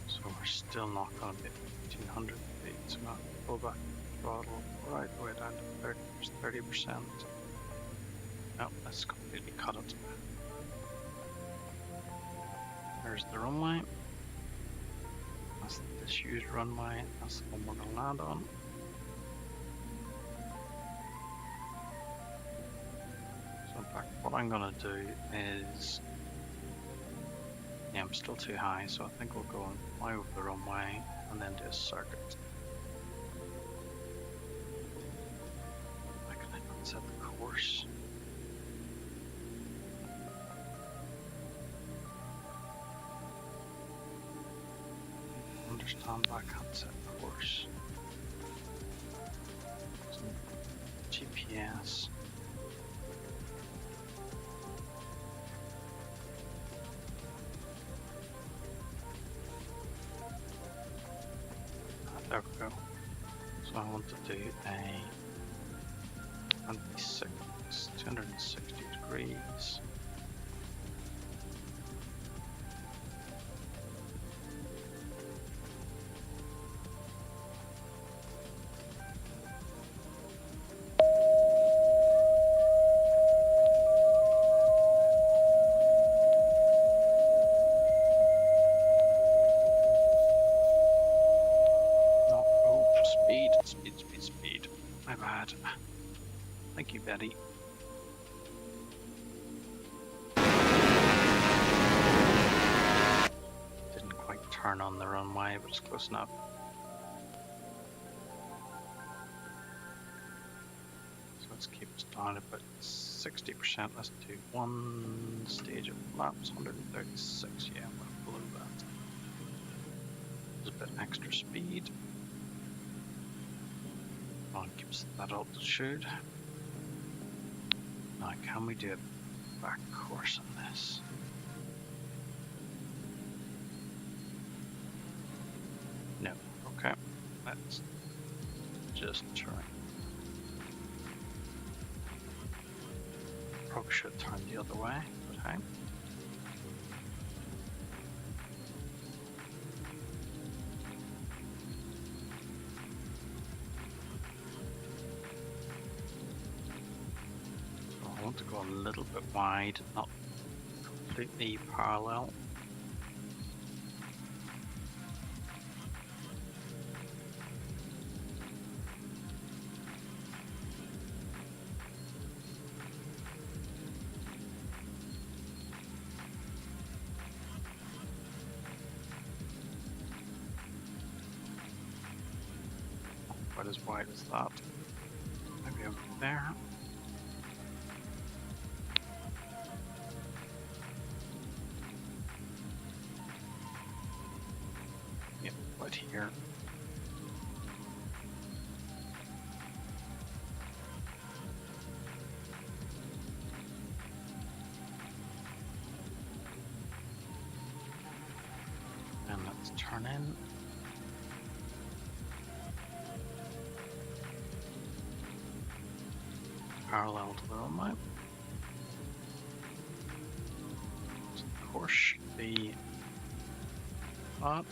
So we're still not going to be 1500 feet, so I'm going to pull back the throttle right the way down to 30%. No, let's completely cut it. There's the runway. That's the disused runway. That's the one we're going to land on. So in fact, what I'm going to do is... Yeah, I'm still too high, so I think we'll go and fly over the runway and then do a circuit. Why can I not set the course? Understand why I can't set the course. So, GPS. There we go. So I want to do a 260 degrees. Speed. My bad. Thank you, Betty. Didn't quite turn on the runway, but it's close enough. So let's keep us down about 60%. Let's do one stage of flaps, 136. Yeah, we're below that. There's a bit extra speed. On keeps that altitude. Now, can we do a back course on this? No. Okay. Let's just turn. Probably should turn the other way, but hey. To go a little bit wide, not completely parallel. Not quite as wide as that. Maybe over there. Here. And let's turn in. Parallel to the runway. So the course should be that.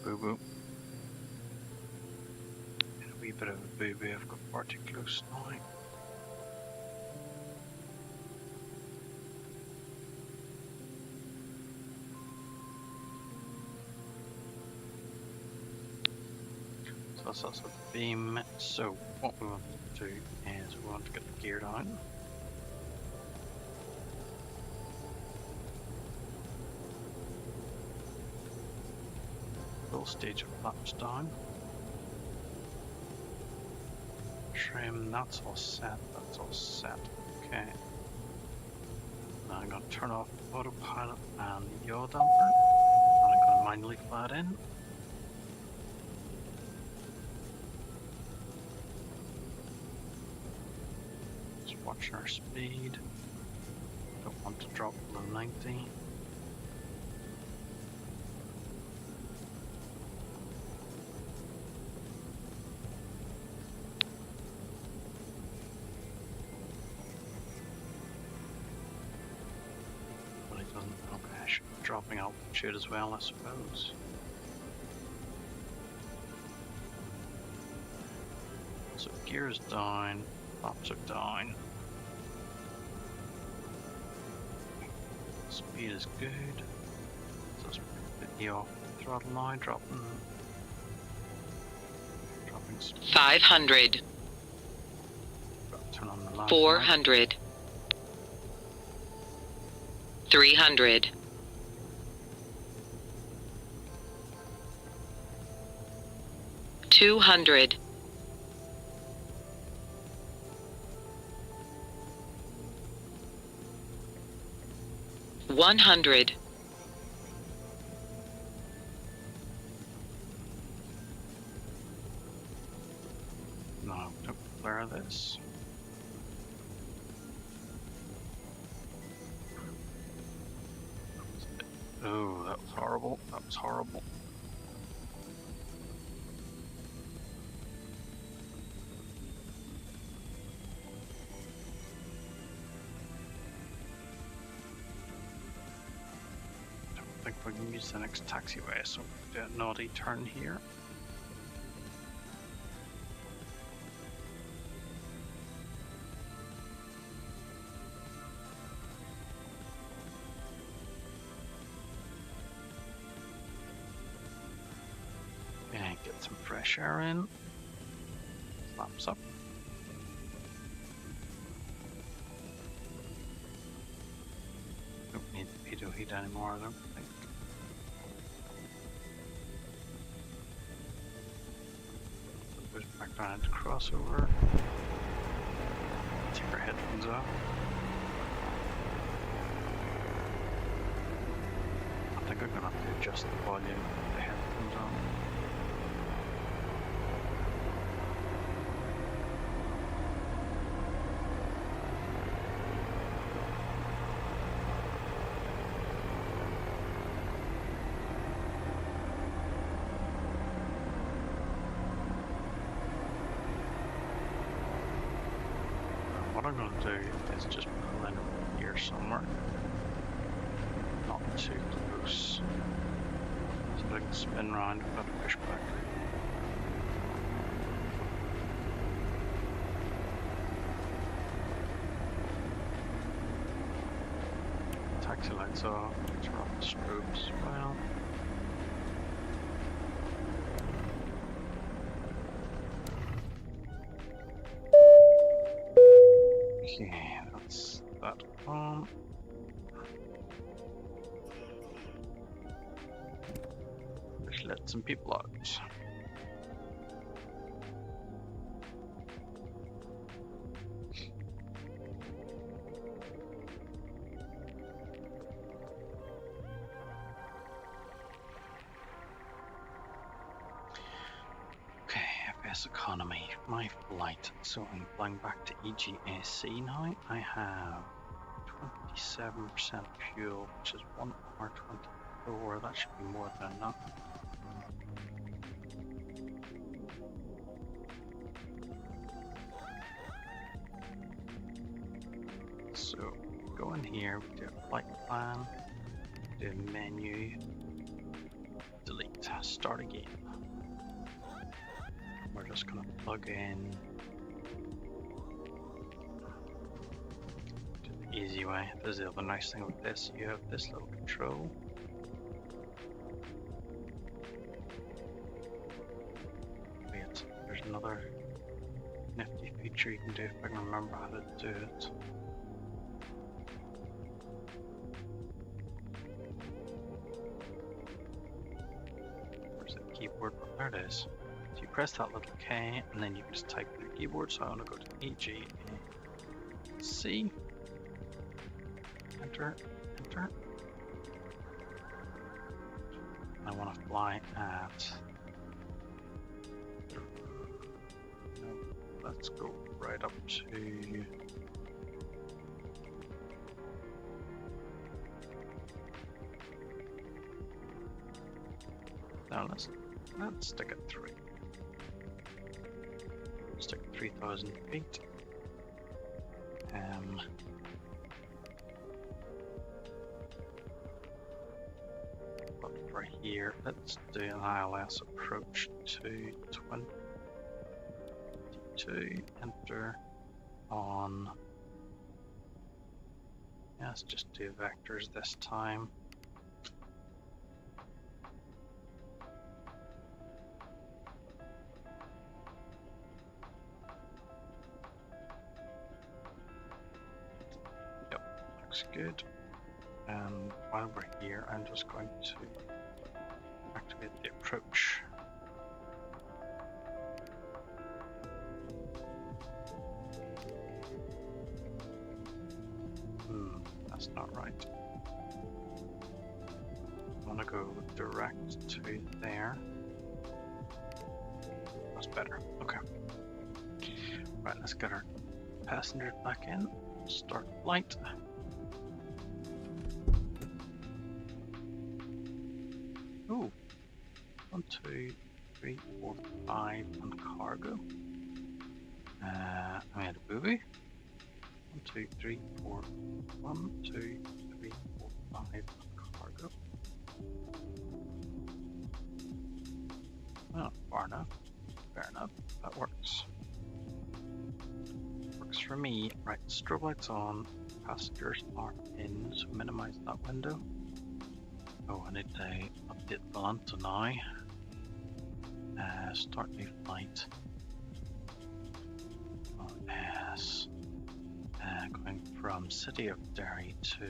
Boo-boo. And a wee bit of a boo-boo, I've got far too close now. So that's also the beam. So what we want to do is we want to get the gear down. full stage of flaps down. Trim, that's all set, that's all set. Okay. Now I'm going to turn off autopilot and the yaw damper. And I'm going to manually fly it in. Just watching our speed. Don't want to drop below 90. Dropping altitude as well, I suppose. So gears down, flaps are down. Speed is good. So let's put the off throttle now, dropping speed. 500. Turn on the lamp. 400. 300. 200. 100. 'No, don't flare this. Oh, that was horrible. That was horrible. I think we can use the next taxiway, so we'll do a naughty turn here. And get some fresh air in. Flaps up. Don't need the pitot heat anymore, I don't think. Goes back down into crossover. Take our headphones off. I think I'm gonna have to adjust the volume of the headphones on. What I'm going to do is just pull in here somewhere, not too close, so I can spin round without a pushback. Taxi lights off, turn off the strobes as well. Okay, that's that on. Just let some people out. Okay, FSEconomy, my flight. So I'm flying back to EGAC now. I have 27% fuel, which is 1 hour 24. That should be more than enough. So go in here, we do a flight plan, do a menu, delete, start again. We're just going to plug in do the easy way. This is the other nice thing with this, you have this little control. Wait, there's another nifty feature you can do if I can remember how to do it. Where's the There it is. So you press that little K and then you can just type in your keyboard. So I want to go to EGAC. Enter, enter. I want to fly at. No, let's go right up to. Now let's stick at 3. Stick at 3,000 feet. But for here, let's do an ILS approach to 22. Enter on. Yeah, let's just do vectors this time. Good. And while we're here, I'm just going to activate the approach. That's not right. I want to go direct to there. That's better. Okay. Right, let's get our passengers back in. Start flight. Ooh, 1, 2, 3, 4, 5 on cargo. I made a booby. 1, 2, 3, 4. 1, 2, 3, 4, 5 on cargo. Oh, far enough. Fair enough. That works. Works for me. Right, strobe lights on. Passengers are in, so minimize that window. Oh, I need to update Volanta now. Start new flight. S. Going from City of Derry to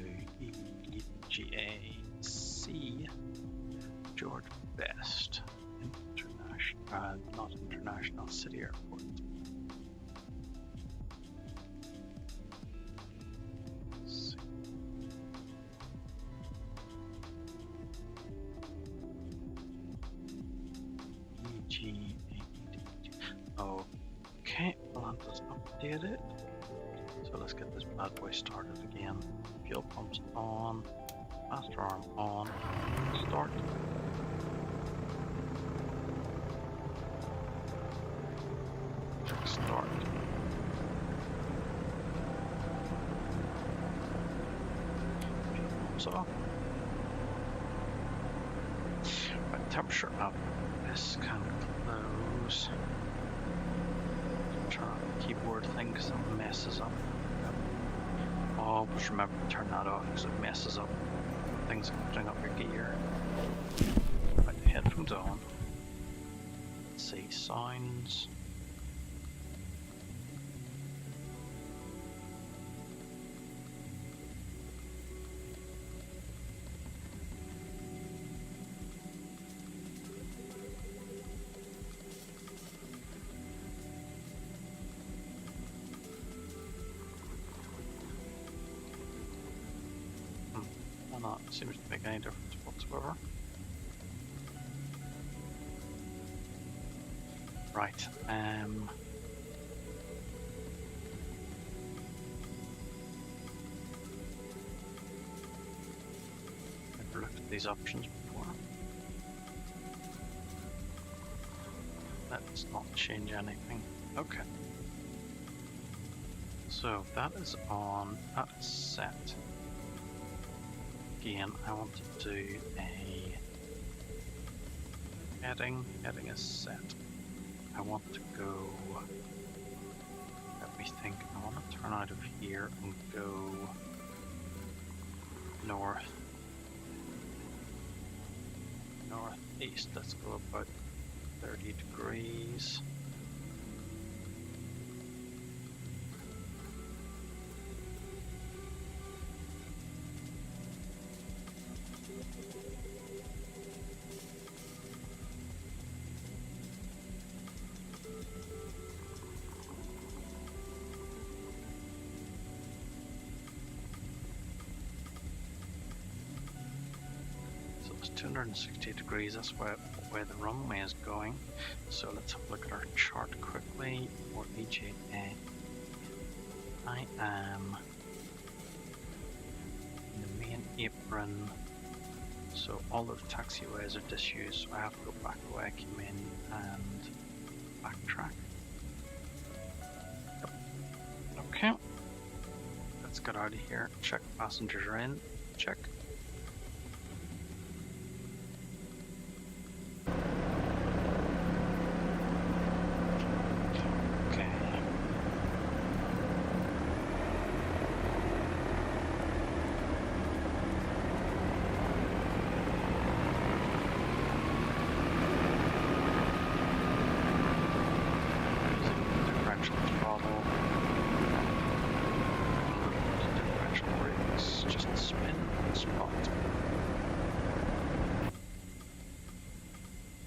EGAC. George Best. International, not International City Airport. Okay, Volanta's updated. So let's get this bad boy started again. Fuel pumps on, master arm on, start. Start. Fuel pumps off. Right, temperature up. This can close. Turn on the keyboard thing because it messes up. Oh, but remember to turn that off because it messes up things like putting up your gear. Right, the headphones on. Let's see, sounds. Not seems to make any difference whatsoever. Right, I've never looked at these options before. Let's not change anything. Okay. So that is on, that is set. Again, I want to do a heading is set. I want to go, let me think, I want to turn out of here and go northeast. Let's go about 30 degrees. it's 260 degrees, that's where the runway is going. So let's have a look at our chart quickly for EJA. I am in the main apron, so all of the taxiways are disused, so I have to go back the way I came in and backtrack. Yep. Okay, let's get out of here. Check passengers are in. Check.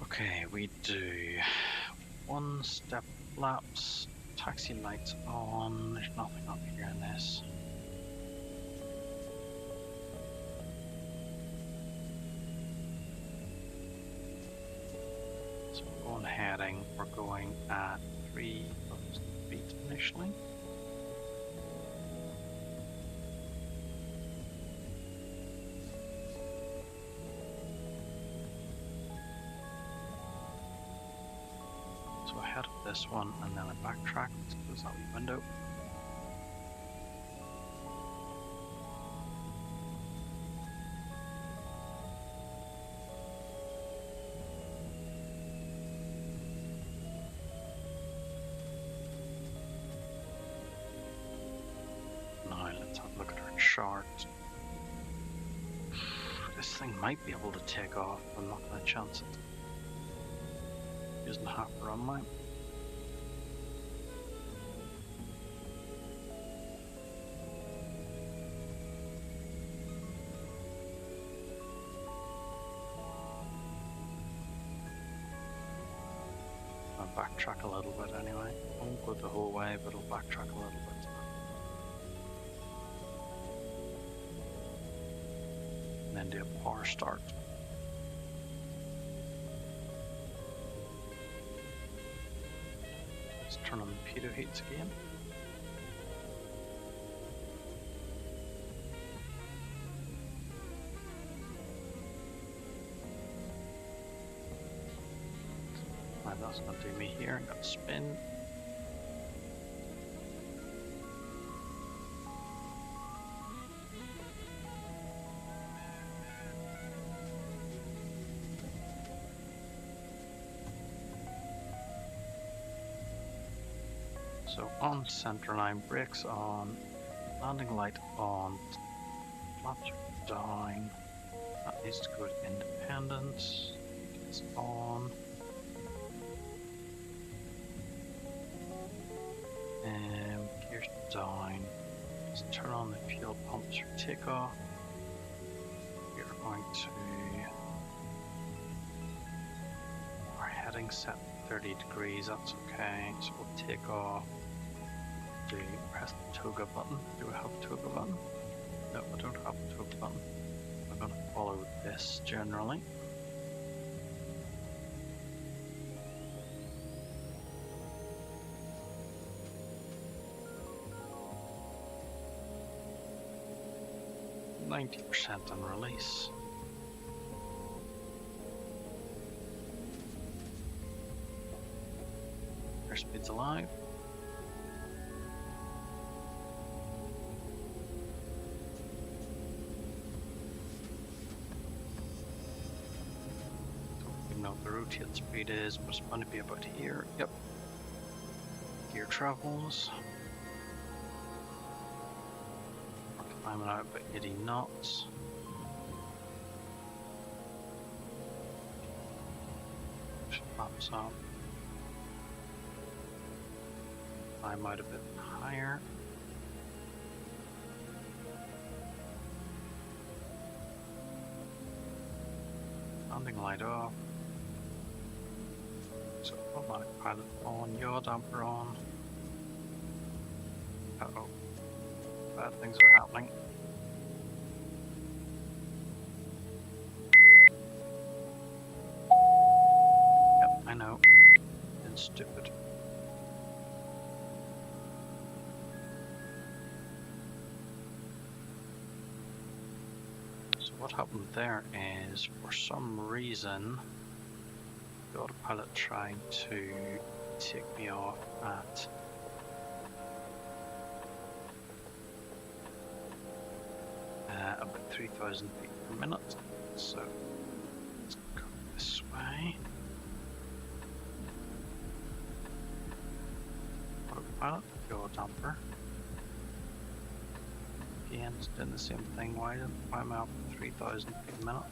Okay, we do 1 step flaps, taxi lights on, there's nothing up here in this. So we're going heading, we're going at 3 feet initially. So ahead of this one, and then I backtrack. Let's close that window. Now let's have a look at our chart. This thing might be able to take off. I'm not going to chance it. Using half a runway. I'll backtrack a little bit anyway. I won't go the whole way, but I'll backtrack a little bit. And then do a power start. Turn on the pitot heats again. Right, that's going to do me here. I'm going to spin. So on center line, brakes on, landing light on, flaps are down, that needs to go to independence, it's on, and gears down, let's turn on the fuel pumps for takeoff. We're going to, our heading set 30 degrees, that's okay, so we'll take off. Do you press the toga button? Do I have a toga button? No, I don't have a toga button. I'm going to follow this generally. %90 on release. Airspeed's alive. Don't know what the rotate speed is, but it's going to be about here. Yep. Gear travels. We're climbing out about 80 knots. Flaps up. Climb out a bit higher. Landing light off. So automatic pilot on, yaw damper on. Uh-oh. Bad things are happening. So what happened there is, for some reason, the autopilot tried to take me off at about 3,000 feet per minute. So let's go this way. Autopilot, go damper. Again, it's doing the same thing. Why am I up at 3,000 feet a minute?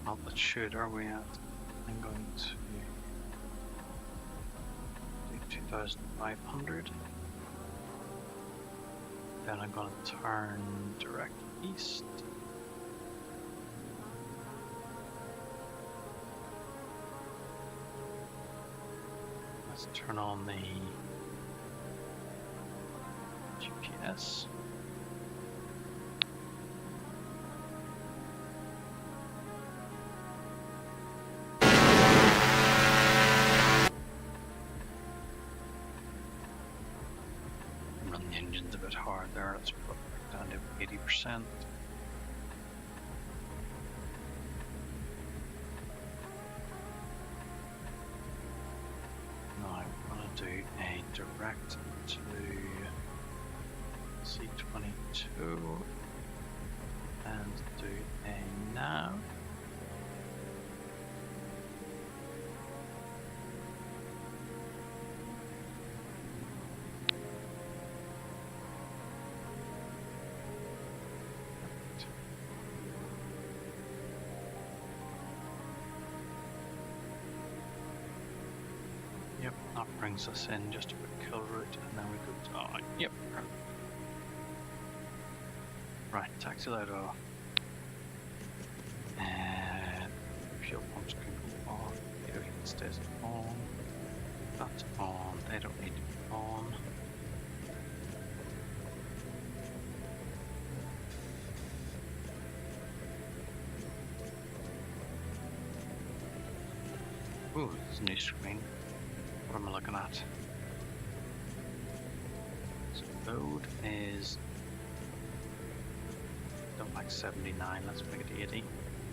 Altitude are we at? I'm going to do 2,500. Then I'm going to turn direct east. Let's turn on the GPS. Run the engines a bit hard there. Let's put it down to 80%. Now I'm going to do a direct to C22 and do a nav. Yep, that brings us in just a bit kill route, and then we go to yep. Right, taxi light off. And fuel pumps can go on. Heater heat stays on. That's on. They don't need to be on. Ooh, there's a new screen. What am I looking at? So load is don't like 79, let's make it 80.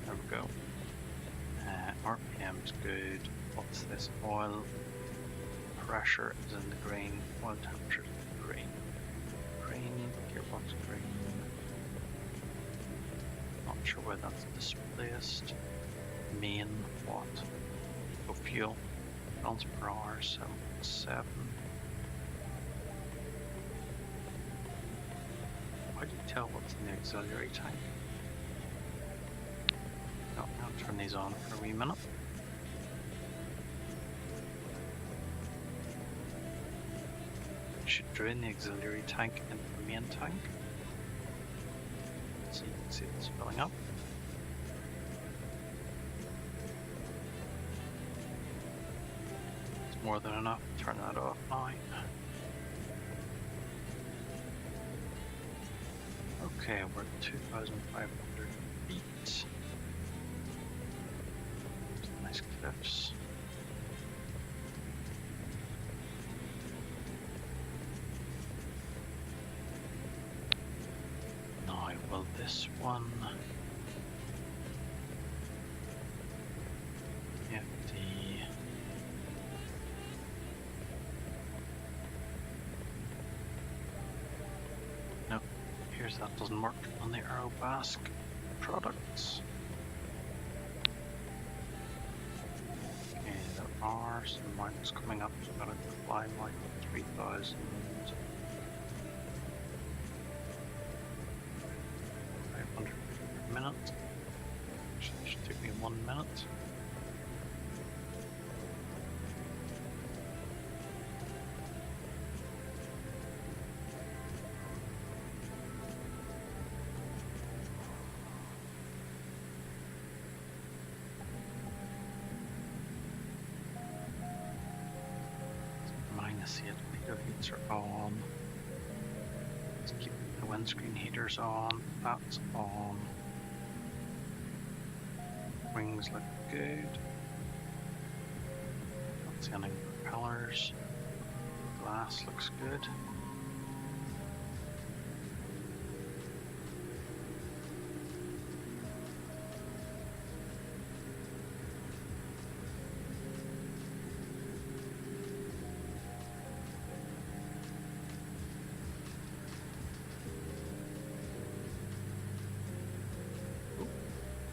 There we go. RPM is good. What's this? Oil pressure is in the green. Oil temperature is in the green. Green, gearbox green. Not sure where that's displaced. Main what? Oh, fuel. Gallons per hour, 7.7. How do you tell what's in the auxiliary tank? No, I'll turn these on for a wee minute. Should drain the auxiliary tank into the main tank. So you can see it's filling up. More than enough. Turn that off now. Okay, we're at 2,500 feet. Nice cliffs. Now, will this one? Yeah, that doesn't work on the Aerobask products. Okay, there are some mountains coming up, so I'm going to fly like 3,000. 500 per minute. Actually, it should take me 1 minute. see it. Window heats are on. Let's keep the windscreen heaters on. That's on. Wings look good. Not seeing any propellers. Glass looks good.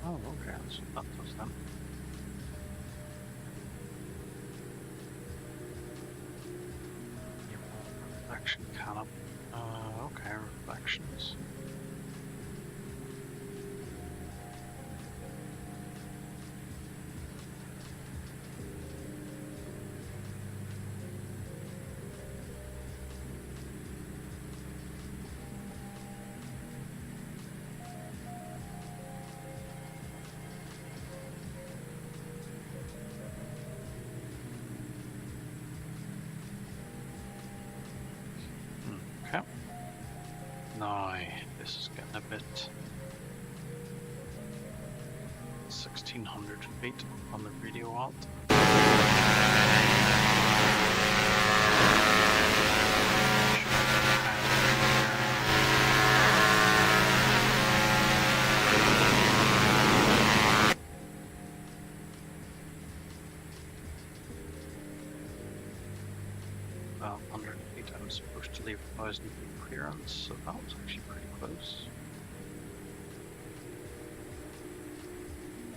Oh, okay, so that does them. Reflection canopy. Okay, reflections. Okay. Now, this is getting a bit 1600 feet on the radio alt. Well, 100 feet, I'm supposed to leave 1,000 feet clearance, so that was actually pretty close.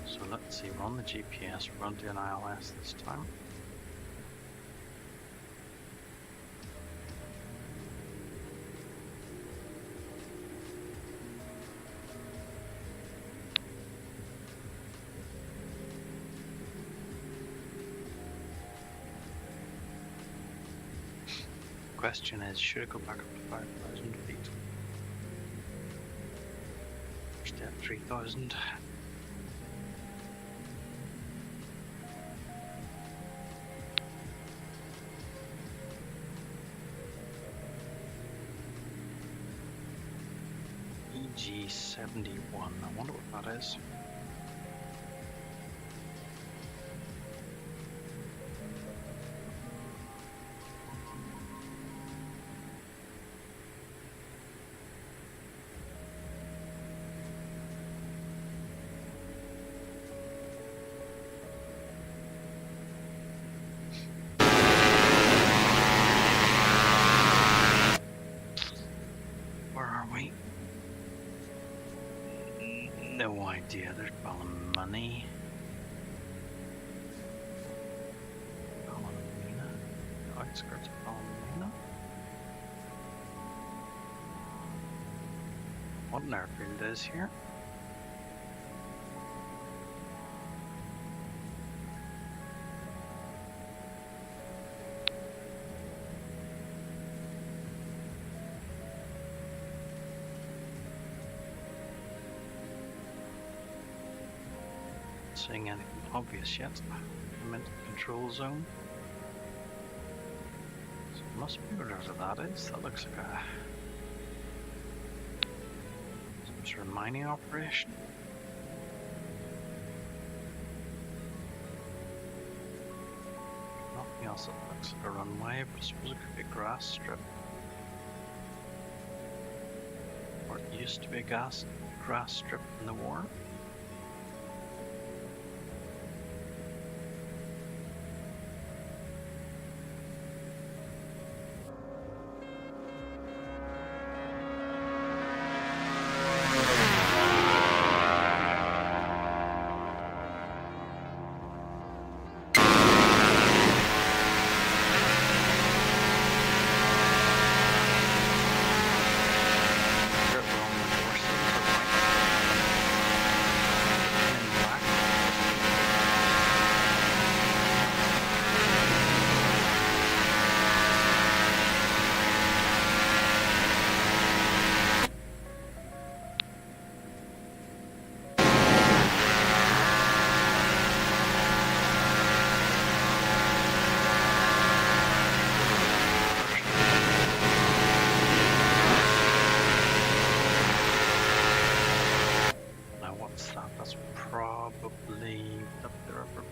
So let's see, we're on the GPS, we're on to an ILS this time. Question is, should it go back up to 5,000 feet? Stay at 3,000. EG71, I wonder what that is. No idea, there's Ballymena. Ballymena? The outskirts of Ballymena? What an airfield is here? Seeing anything obvious yet. I'm into the control zone. So it must be whatever that is. That looks like a some sort of mining operation. Nothing else that looks like a runway, but I suppose it could be a grass strip. Or it used to be a grass strip in the war.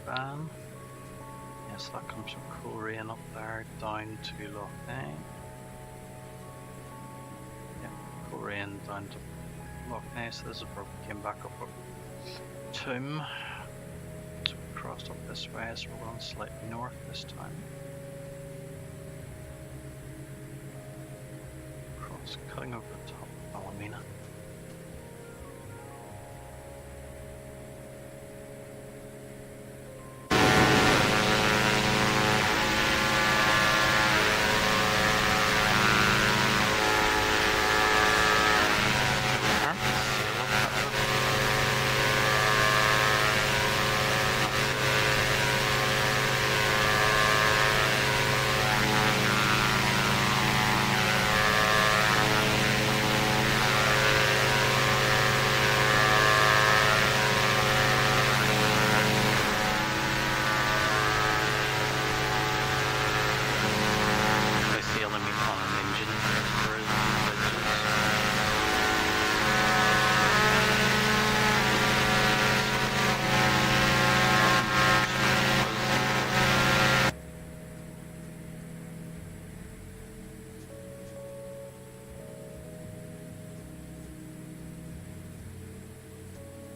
van. Yes, that comes from Coleraine up there down to Loch Ness. Yeah, Coleraine down to Loch Ness. This is where we came back up Toom. So we crossed up this way, so we're going slightly north this time. Cutting over the top of Ballymena.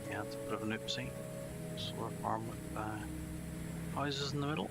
Yeah, it's a bit of an oopsie. Solar farm with houses in the middle.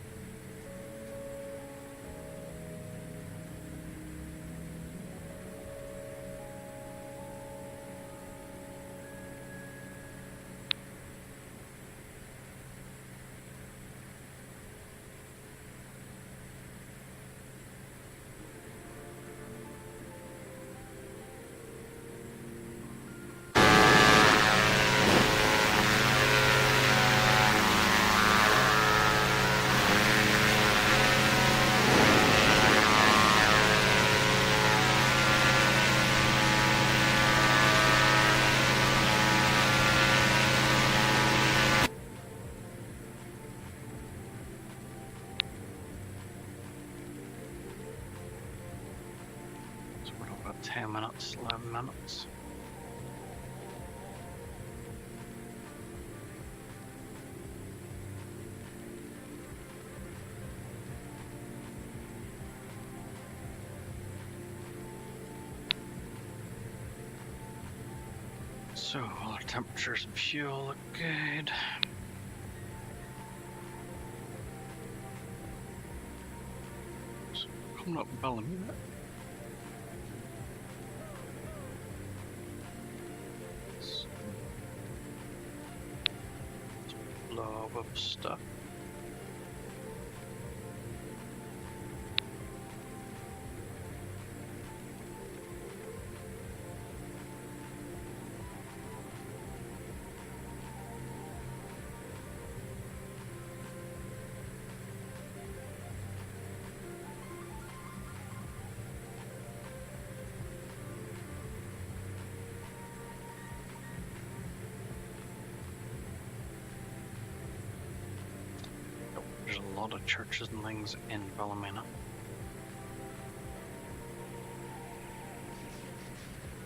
So we're about 10 minutes, 11 minutes. So all our temperatures and fuel look good. So coming up Ballymena. Blob of stuff. There's a lot of churches and things in Ballymena.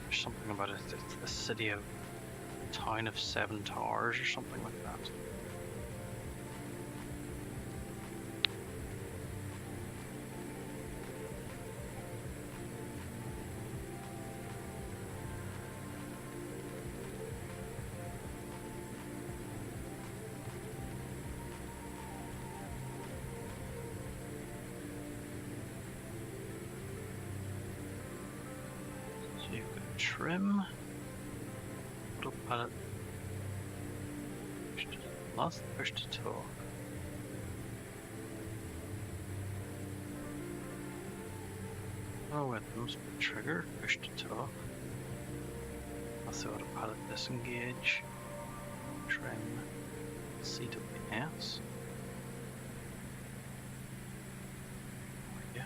There's something about it, it's the city of town of 7 towers or something like that. So you've got trim, autopilot, last push to talk. Oh, it must be trigger, push to talk. That's the autopilot disengage, trim, CWS. Yeah.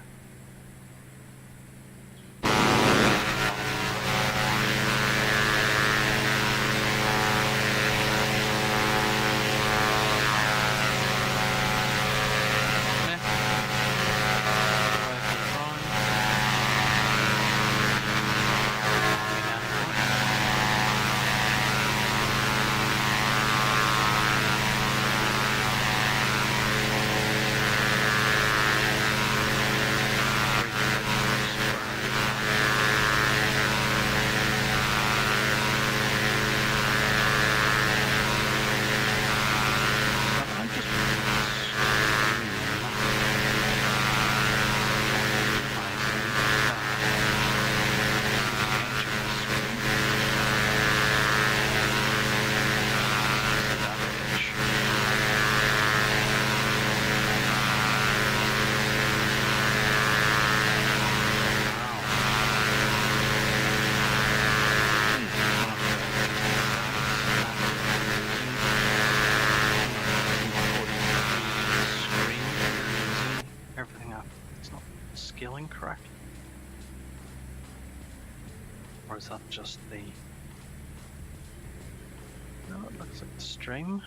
Or is that just the... No, it looks like the stream.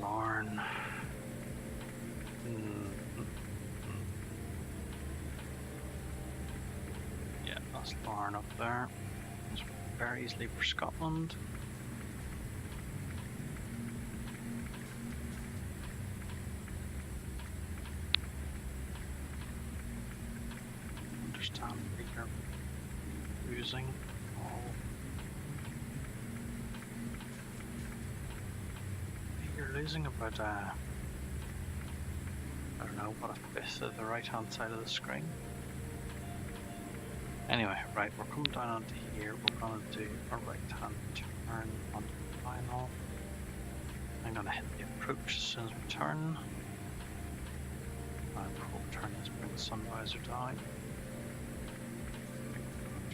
Lauren. Yeah, that's Lauren up there. It's very easily for Scotland. Understand that you're losing all. You're losing about I don't know, what, a fifth of the right hand side of the screen. Anyway, right, we're coming down onto here. We're going to do a right hand turn onto the final. I'm going to hit the approach as soon as we turn. Before we turn, let's bring the sun visor down.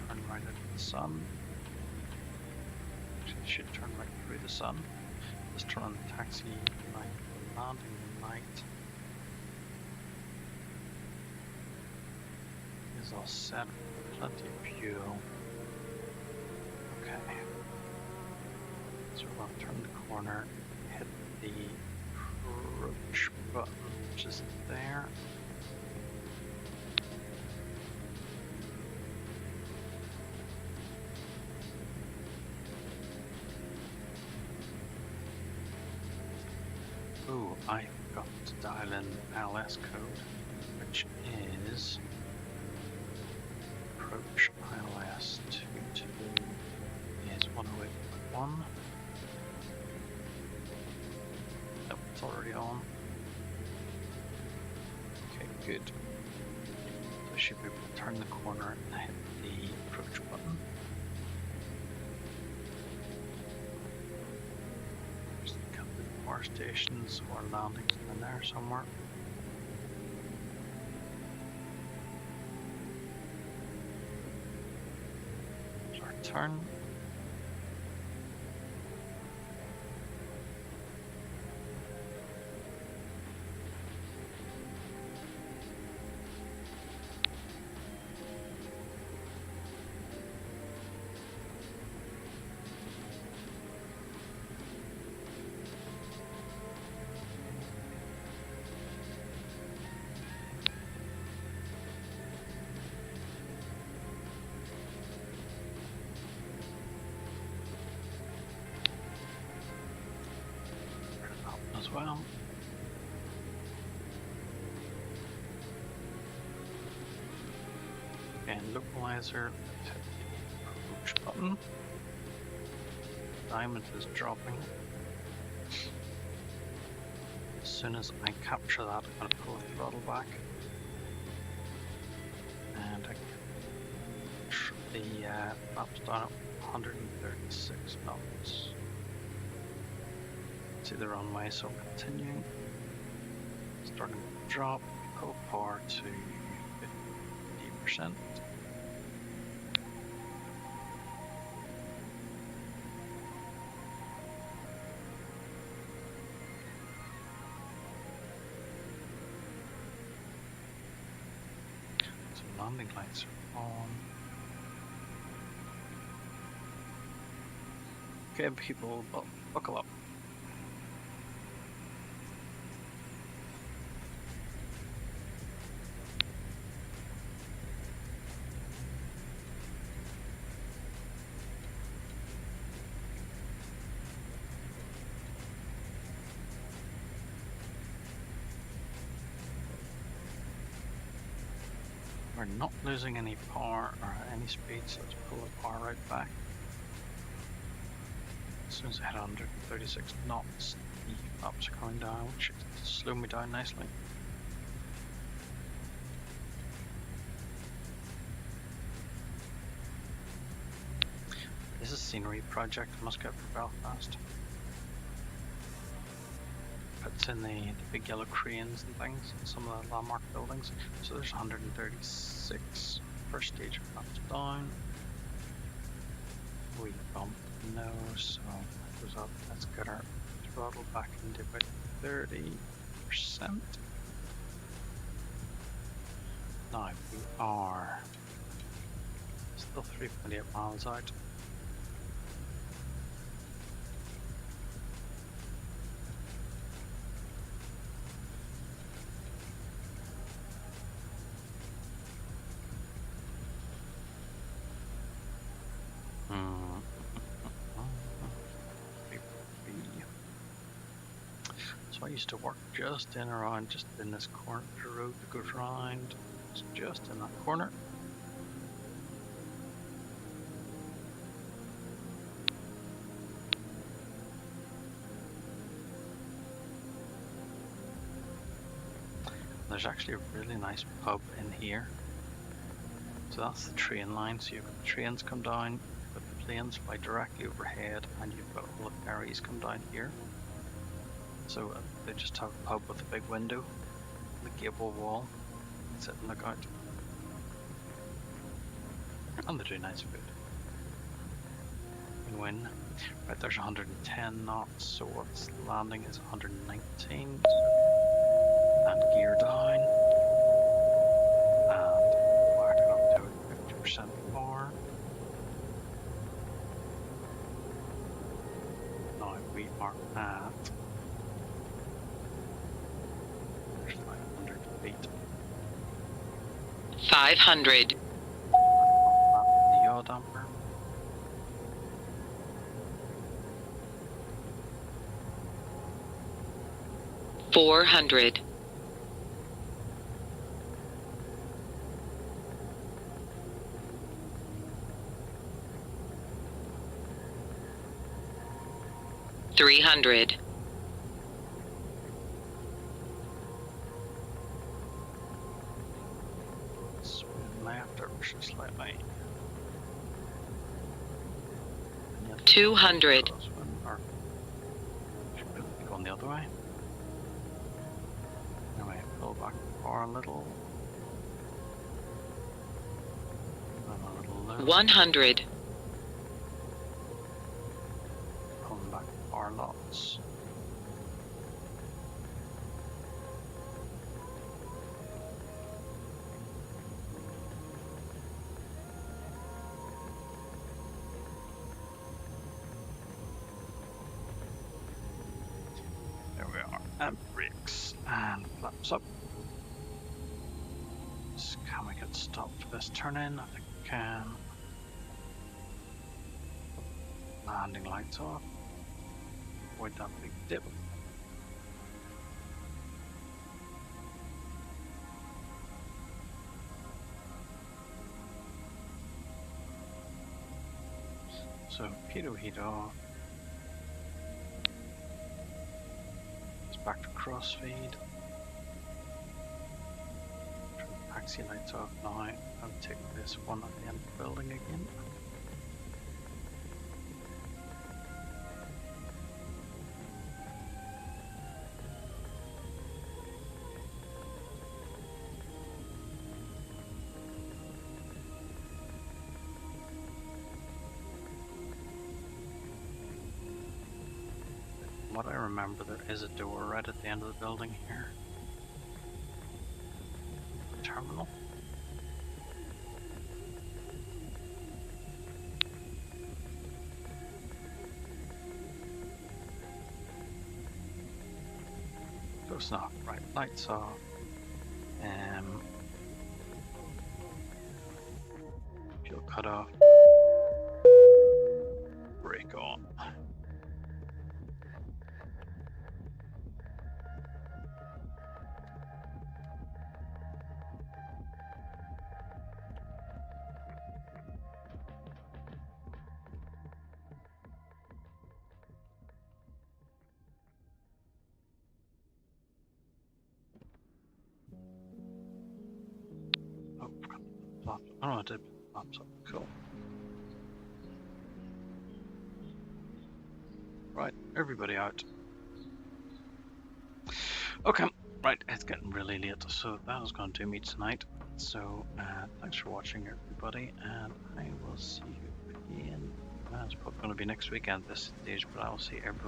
Turn right into the sun. Actually, it should turn right through the sun. Let's turn on the taxi light, landing light. Is all set. Plenty of fuel. Okay. So we're going to turn the corner, hit the approach button, which is there. Ooh, I forgot to dial in LS code, which is approach ILS 22 is 108.1. Nope, it's already on. Okay, good. So I should be able to turn the corner and hit the approach button. Just a couple of power stations or landings in there somewhere. Turn. As well. And localizer, let's hit the approach button. Diamond is dropping. As soon as I capture that, I'm going to pull the throttle back. And the map's down at 136 knots. See the runway, so continuing. Starting to drop, pull power to 50%. So landing lights are on. Okay, people, buckle up. We're not losing any power or any speed, so let's pull the power right back. As soon as I hit 136 knots, the flaps are coming down, which should slow me down nicely. This is a scenery project I must get for Belfast. Puts in the big yellow cranes and things and some of the landmark buildings. So there's 136 first stage of flaps down. We bump no, so that goes up. Let's get our throttle back into about 30%. Now we are still 3.8 miles out. So I used to work just in around, just in this corner of the road that goes round. It's just in that corner. There's actually a really nice pub in here. So that's the train line. So you've got the trains come down, you've got the planes fly directly overhead, and you've got all the ferries come down here. So they just have a pub with a big window, the gable wall, sit and look out. And they do nice food. Win. Right, there's 110 knots, so what's landing is 119. And gear down. And whack it up to 50% more. Now we are at 500 feet. 500. The yaw damper. $400. 300. Swing left ever so slightly. 200. Or should be going the other way. Anyway, pull back far a little. And a little lower. 100. Pulling back far lots. There we are. And brakes and flaps up. Can we get stopped for this turn in? I think we can. Landing lights off. Avoid that big dip. So pitot heat off. It's back to crossfeed. Turn the taxi lights off now. I'll take this one at the end of the building again. What I remember, there is a door right at the end of the building here. Terminal. Close enough. Right, lights off. Fuel cut off. Brake on. Oh, I did flaps up. Cool. Right, everybody out. Okay, right, it's getting really late, so that is going to do me tonight. So, thanks for watching, everybody, and I will see you again. It's probably going to be next weekend at this stage, but I'll see everybody.